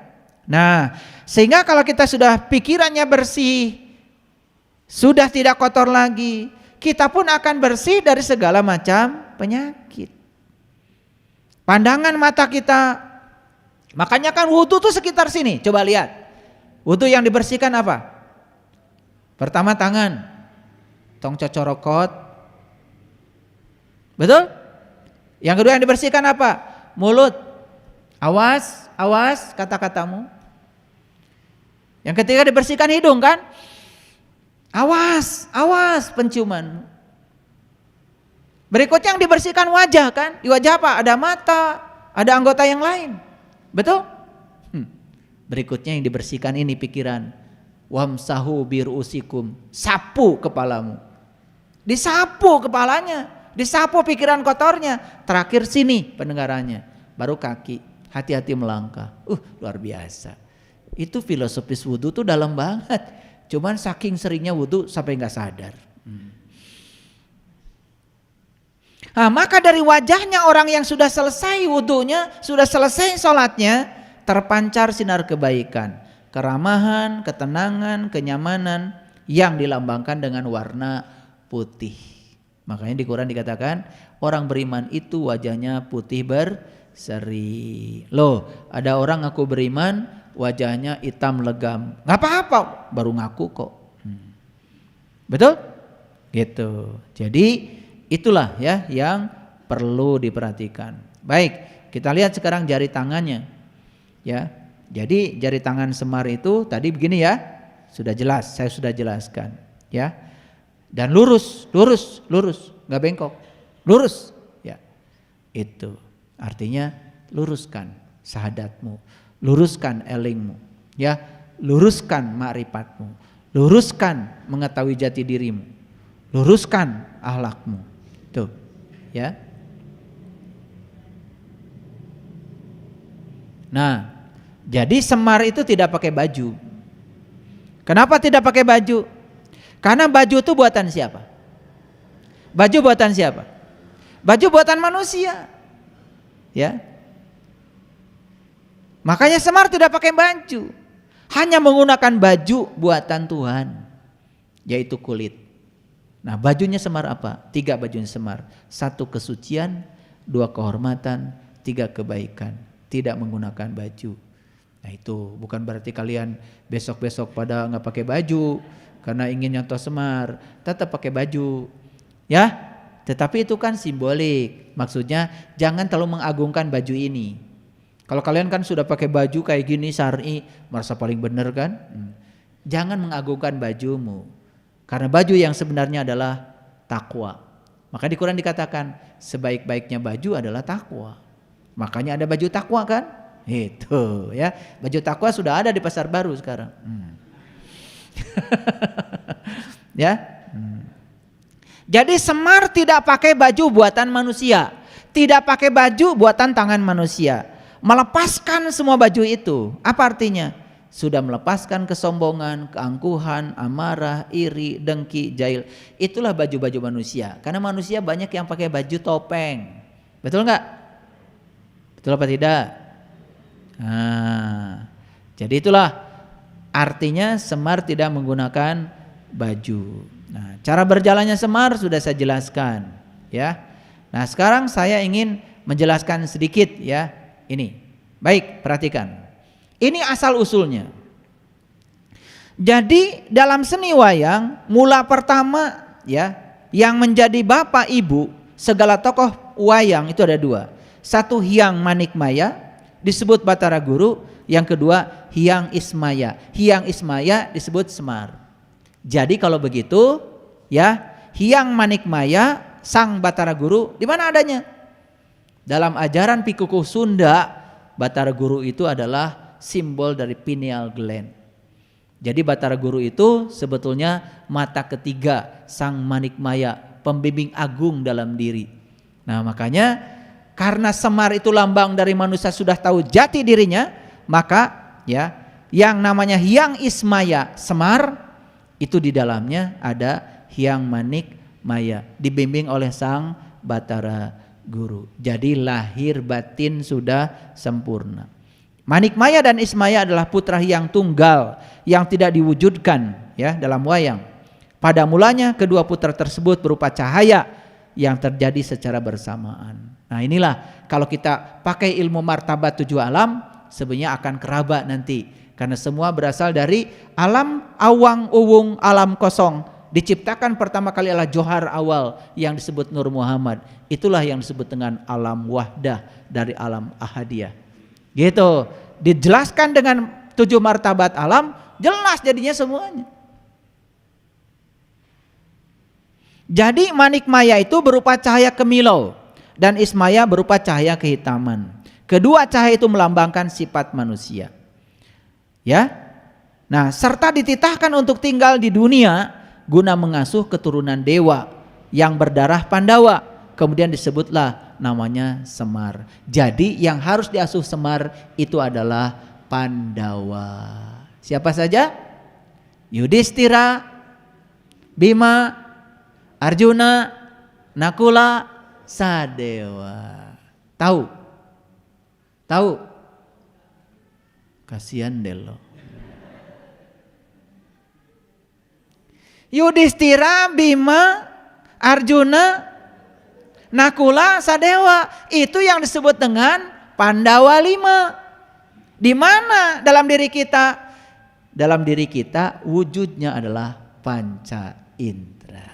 Nah, sehingga kalau kita sudah pikirannya bersih, sudah tidak kotor lagi, kita pun akan bersih dari segala macam penyakit. Pandangan mata kita, makanya kan wudu tuh sekitar sini. Coba lihat, wudu yang dibersihkan apa? Pertama tangan, tong cocorokot. Betul? Yang kedua yang dibersihkan apa? Mulut. Awas, awas kata-katamu. Yang ketiga dibersihkan hidung kan? Awas, awas penciuman. Berikutnya yang dibersihkan wajah kan? Di wajah apa? Ada mata, ada anggota yang lain. Betul? Berikutnya yang dibersihkan ini pikiran. Wamsahu birusikum, sapu kepalamu. Disapu kepalanya. Disapu pikiran kotornya. Terakhir sini pendengarannya. Baru kaki. Hati-hati melangkah. Luar biasa. Itu filosofis wudu tuh dalam banget. Cuman saking seringnya wudu sampai gak sadar. Nah, maka dari wajahnya orang yang sudah selesai wudunya, sudah selesai sholatnya, terpancar sinar kebaikan, keramahan, ketenangan, kenyamanan yang dilambangkan dengan warna putih. Makanya di Quran dikatakan orang beriman itu wajahnya putih berseri. Loh, ada orang ngaku beriman wajahnya hitam legam. Nggak apa-apa, baru ngaku kok. Betul? Gitu. Jadi itulah ya yang perlu diperhatikan. Baik, kita lihat sekarang jari tangannya. Ya. Jadi jari tangan Semar itu tadi begini ya. Sudah jelas, saya sudah jelaskan, ya. Dan lurus, nggak bengkok, lurus, ya. Itu artinya luruskan syahadatmu, luruskan elingmu, ya, luruskan ma'rifatmu, luruskan mengetahui jati dirimu, luruskan akhlakmu, tuh, ya. Nah, jadi Semar itu tidak pakai baju. Kenapa tidak pakai baju? Karena baju itu buatan siapa? Baju buatan siapa? Baju buatan manusia. Ya. Makanya Semar tidak pakai baju. Hanya menggunakan baju buatan Tuhan, yaitu kulit. Nah, bajunya Semar apa? 3 bajunya Semar. 1 kesucian, 2 kehormatan, 3 kebaikan. Tidak menggunakan baju. Nah, itu bukan berarti kalian besok-besok pada nggak pakai baju karena ingin nyontoh Semar, tetap pakai baju, ya. Tetapi itu kan simbolik. Maksudnya jangan terlalu mengagungkan baju ini. Kalau kalian kan sudah pakai baju kayak gini syar'i, merasa paling benar kan? Jangan mengagungkan bajumu. Karena baju yang sebenarnya adalah takwa. Maka di Quran dikatakan sebaik-baiknya baju adalah takwa. Makanya ada baju takwa kan? Itu ya. Baju takwa sudah ada di pasar baru sekarang. Ya. Jadi Semar tidak pakai baju buatan manusia, tidak pakai baju buatan tangan manusia, melepaskan semua baju itu. Apa artinya? Sudah melepaskan kesombongan, keangkuhan, amarah, iri, dengki, jahil. Itulah baju-baju manusia. Karena manusia banyak yang pakai baju topeng. Betul nggak? Betul apa tidak? Nah, jadi itulah artinya Semar tidak menggunakan baju. Nah, cara berjalannya Semar sudah saya jelaskan, ya. Nah, sekarang saya ingin menjelaskan sedikit ya ini. Baik, perhatikan. Ini asal usulnya. Jadi dalam seni wayang mula pertama ya yang menjadi bapak ibu segala tokoh wayang itu ada dua. Satu Hyang Manikmaya disebut Batara Guru, yang kedua Hyang Ismaya. Hyang Ismaya disebut Semar. Jadi kalau begitu ya Hyang Manikmaya sang Batara Guru di mana adanya? Dalam ajaran Pikukuh Sunda, Batara Guru itu adalah simbol dari pineal gland. Jadi Batara Guru itu sebetulnya mata ketiga sang Manikmaya, pembimbing agung dalam diri. Nah makanya karena Semar itu lambang dari manusia sudah tahu jati dirinya, maka ya yang namanya Hyang Ismaya Semar itu di dalamnya ada Hyang Manikmaya dibimbing oleh sang Batara Guru. Jadi lahir batin sudah sempurna. Manikmaya dan Ismaya adalah putra Hyang Tunggal yang tidak diwujudkan ya dalam wayang. Pada mulanya kedua putra tersebut berupa cahaya yang terjadi secara bersamaan. Nah inilah kalau kita pakai ilmu martabat tujuh alam sebenarnya akan kerabat nanti. Karena semua berasal dari alam awang uwung alam kosong. Diciptakan pertama kali adalah johar awal yang disebut Nur Muhammad. Itulah yang disebut dengan alam wahdah dari alam ahadiyah. Gitu, dijelaskan dengan tujuh martabat alam, jelas jadinya semuanya. Jadi Manikmaya itu berupa cahaya kemilau dan Ismaya berupa cahaya kehitaman. Kedua cahaya itu melambangkan sifat manusia. Ya. Nah, serta dititahkan untuk tinggal di dunia guna mengasuh keturunan dewa yang berdarah Pandawa. Kemudian disebutlah namanya Semar. Jadi yang harus diasuh Semar itu adalah Pandawa. Siapa saja? Yudhistira, Bima, Arjuna, Nakula, Sadewa. Tahu? Tahu? Kasihan Delo. Yudhistira, Bima, Arjuna, Nakula, Sadewa, itu yang disebut dengan Pandawa 5. Di mana dalam diri kita? Dalam diri kita wujudnya adalah panca indera.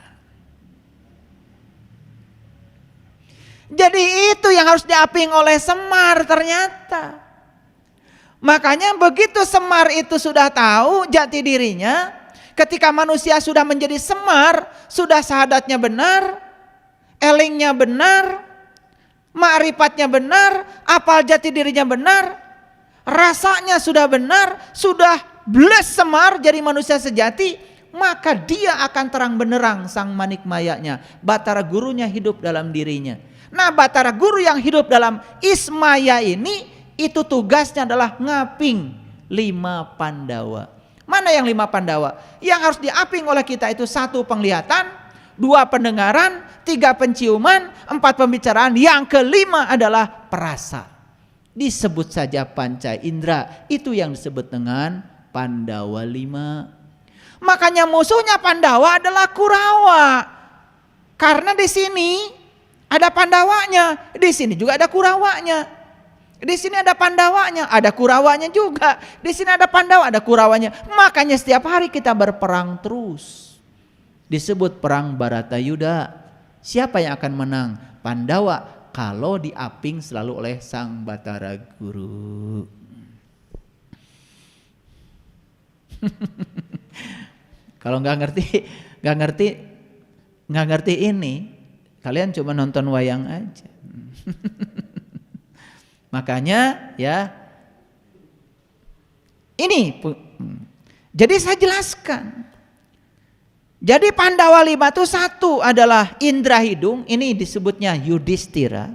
Jadi itu yang harus diaping oleh Semar ternyata. Makanya begitu Semar itu sudah tahu jati dirinya, ketika manusia sudah menjadi Semar, sudah syahadatnya benar, elingnya benar, ma'rifatnya benar, apal jati dirinya benar, rasanya sudah benar, sudah bless Semar jadi manusia sejati, maka dia akan terang benderang sang Manikmayanya. Batara Gurunya hidup dalam dirinya. Nah Batara Guru yang hidup dalam Ismaya ini, itu tugasnya adalah ngaping 5 Pandawa. Mana yang 5 Pandawa? Yang harus diaping oleh kita itu 1 penglihatan, 2 pendengaran, 3 penciuman, 4 pembicaraan, yang kelima adalah perasa. Disebut saja panca indera, itu yang disebut dengan Pandawa 5. Makanya musuhnya Pandawa adalah Kurawa. Karena di sini ada Pandawanya, di sini juga ada Kurawanya. Di sini ada Pandawanya, ada Kurawanya juga. Di sini ada Pandawa, ada Kurawanya. Makanya setiap hari kita berperang terus. Disebut perang Baratayuda. Siapa yang akan menang? Pandawa kalau diaping selalu oleh sang Batara Guru. Kalau nggak ngerti ini, kalian cuma nonton wayang aja. Makanya ya ini, jadi saya jelaskan. Jadi Pandawa 5 itu 1 adalah indera hidung, ini disebutnya Yudhistira.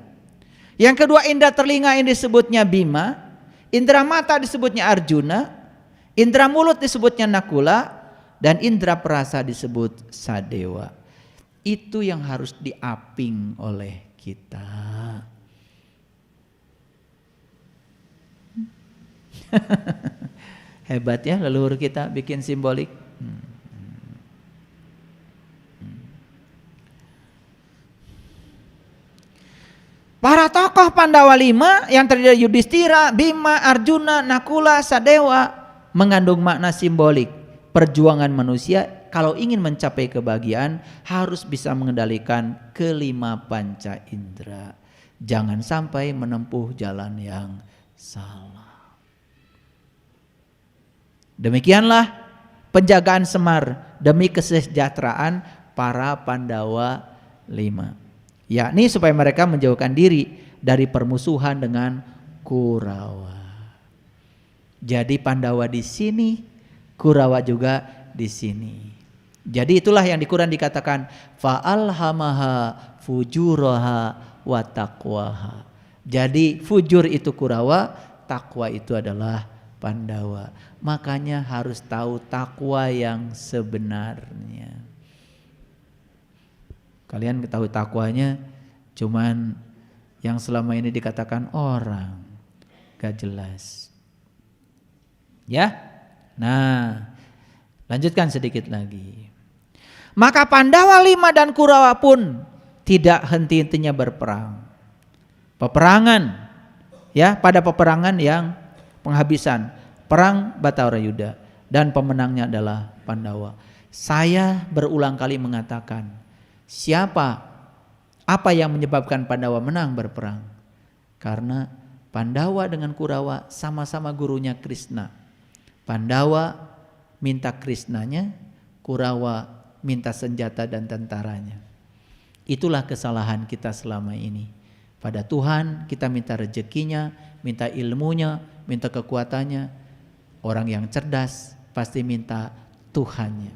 Yang kedua indera telinga, ini disebutnya Bima. Indera mata disebutnya Arjuna. Indera mulut disebutnya Nakula. Dan indera perasa disebut Sadewa. Itu yang harus diaping oleh kita. Hebat ya leluhur kita bikin simbolik. Para tokoh Tokoh Pandawa 5 yang terdiri dari Yudhistira, Bima, Arjuna, Nakula, Sadewa mengandung makna simbolik. Perjuangan manusia kalau ingin mencapai kebahagiaan harus bisa mengendalikan kelima panca indera. Jangan sampai menempuh jalan yang salah. Demikianlah penjagaan Semar demi kesejahteraan para Pandawa 5. Yakni supaya mereka menjauhkan diri dari permusuhan dengan Kurawa. Jadi Pandawa di sini, Kurawa juga di sini. Jadi itulah yang di Quran dikatakan fa'alhamaha fujuraha wa taqwaha. Jadi fujur itu Kurawa, takwa itu adalah Pandawa. Makanya harus tahu takwa yang sebenarnya. Kalian ketahui takwanya cuman yang selama ini dikatakan orang, gak jelas. Ya, nah lanjutkan sedikit lagi. Maka Pandawa 5 dan Kurawa pun tidak henti-hentinya berperang. Peperangan, ya, pada peperangan yang penghabisan, perang Batarayuda, dan pemenangnya adalah Pandawa. Saya berulang kali mengatakan, apa yang menyebabkan Pandawa menang berperang? Karena Pandawa dengan Kurawa sama-sama gurunya Krishna. Pandawa minta Krishnanya, Kurawa minta senjata dan tentaranya. Itulah kesalahan kita selama ini. Pada Tuhan kita minta rezekinya, minta ilmunya, minta kekuatannya. Orang yang cerdas pasti minta Tuhannya.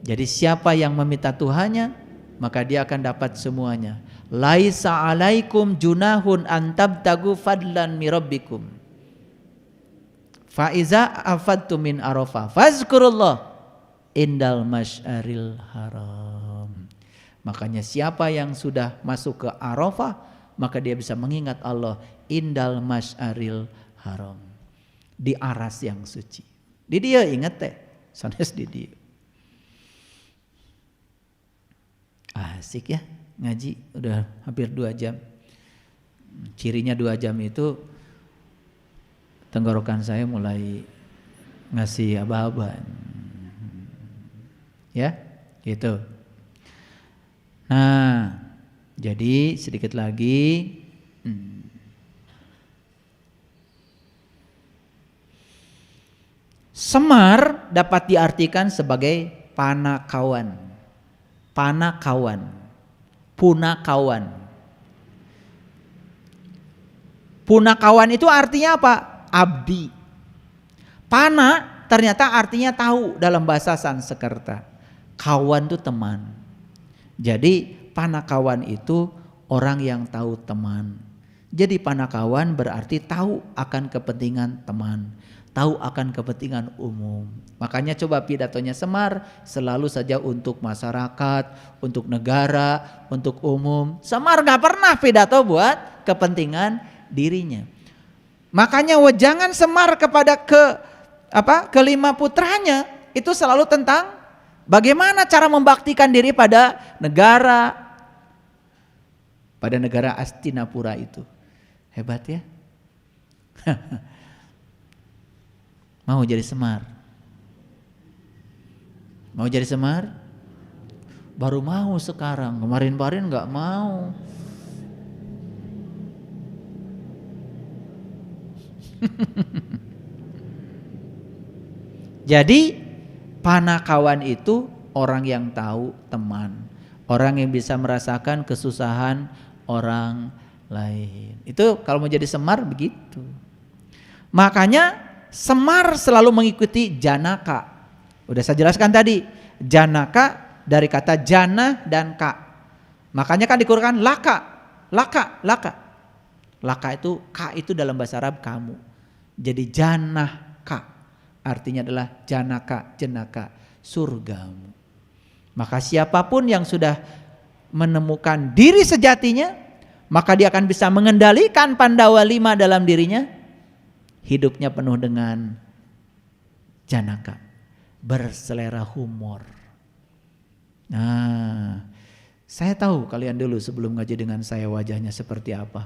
Jadi siapa yang meminta Tuhannya, maka dia akan dapat semuanya. Laisa alaikum junahun antabtagu fadlan mirabbikum. Fa iza afadtum min Arafah fazkurullah indal masyaril haram. Makanya siapa yang sudah masuk ke Arafah, maka dia bisa mengingat Allah indal masyaril haram. Di aras yang suci. Di dia ingat teh, sanes di dia. Asik ya ngaji, udah hampir 2 jam. Cirinya 2 jam itu tenggorokan saya mulai ngasih aba-aba. Ya, gitu. Nah, jadi sedikit lagi. Semar dapat diartikan sebagai panakawan, panakawan, punakawan. Punakawan itu artinya apa? Abdi. Pana ternyata artinya tahu dalam bahasa Sanskerta. Kawan itu teman. Jadi panakawan itu orang yang tahu teman. Jadi panakawan berarti tahu akan kepentingan teman, tahu akan kepentingan umum. Makanya coba pidatonya Semar selalu saja untuk masyarakat, untuk negara, untuk umum. Semar gak pernah pidato buat kepentingan dirinya. Makanya wejangan Semar kepada kelima putranya itu selalu tentang bagaimana cara membaktikan diri pada negara Astinapura itu. Hebat ya. Mau jadi Semar? Mau jadi Semar? Baru mau sekarang, kemarin-kemarin gak mau. Jadi panakawan itu orang yang tahu teman, orang yang bisa merasakan kesusahan orang lain. Itu kalau mau jadi Semar begitu. Makanya Semar selalu mengikuti Janaka. Udah saya jelaskan tadi, Janaka dari kata jana dan ka. Makanya kan di Quran laka. Laka itu ka itu dalam bahasa Arab kamu. Jadi janaka artinya adalah janaka, jenaka, surgamu. Maka siapapun yang sudah menemukan diri sejatinya, maka dia akan bisa mengendalikan Pandawa 5 dalam dirinya. Hidupnya penuh dengan janaka, berselera humor. Nah, Saya tahu kalian dulu sebelum ngaji dengan saya wajahnya seperti apa.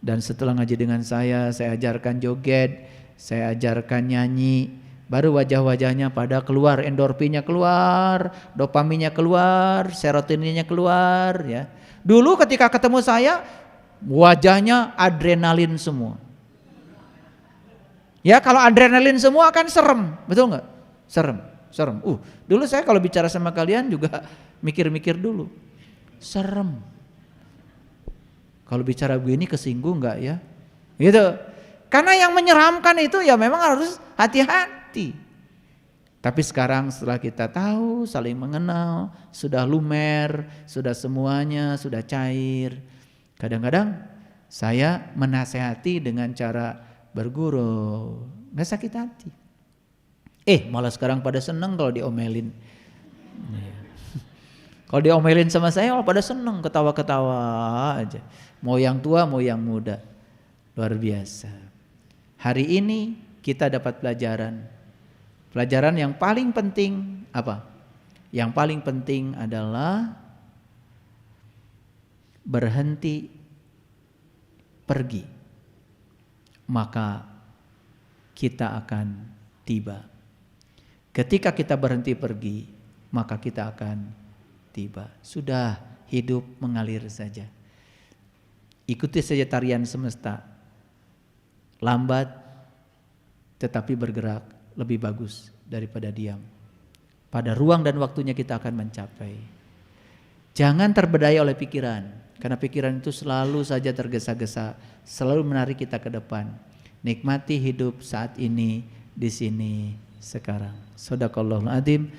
Dan setelah ngaji dengan saya ajarkan joget, saya ajarkan nyanyi. Baru wajah-wajahnya pada keluar, endorfinnya keluar, dopaminnya keluar, serotoninnya keluar ya. Dulu ketika ketemu saya wajahnya adrenalin semua. Ya kalau adrenalin semua kan serem, betul nggak? Serem. Dulu saya kalau bicara sama kalian juga mikir-mikir dulu. Serem. Kalau bicara begini kesinggung nggak ya? Gitu. Karena yang menyeramkan itu ya memang harus hati-hati. Tapi sekarang setelah kita tahu, saling mengenal, sudah lumer, sudah semuanya, sudah cair. Kadang-kadang saya menasehati dengan cara berguru, nggak sakit hati. Malah sekarang pada seneng kalau diomelin. Kalau diomelin sama saya malah pada seneng, ketawa-ketawa aja. Mau yang tua, mau yang muda. Luar biasa. Hari ini kita dapat pelajaran. Pelajaran yang paling penting apa? Yang paling penting adalah berhenti pergi. Maka kita akan tiba. Ketika kita berhenti pergi, maka kita akan tiba. Sudah, hidup mengalir saja. Ikuti saja tarian semesta. Lambat tetapi bergerak lebih bagus daripada diam. Pada ruang dan waktunya kita akan mencapai. Jangan terbedaya oleh pikiran, karena pikiran itu selalu saja tergesa-gesa, selalu menarik kita ke depan. Nikmati hidup saat ini, di sini, sekarang. Shadaqallahul adzim.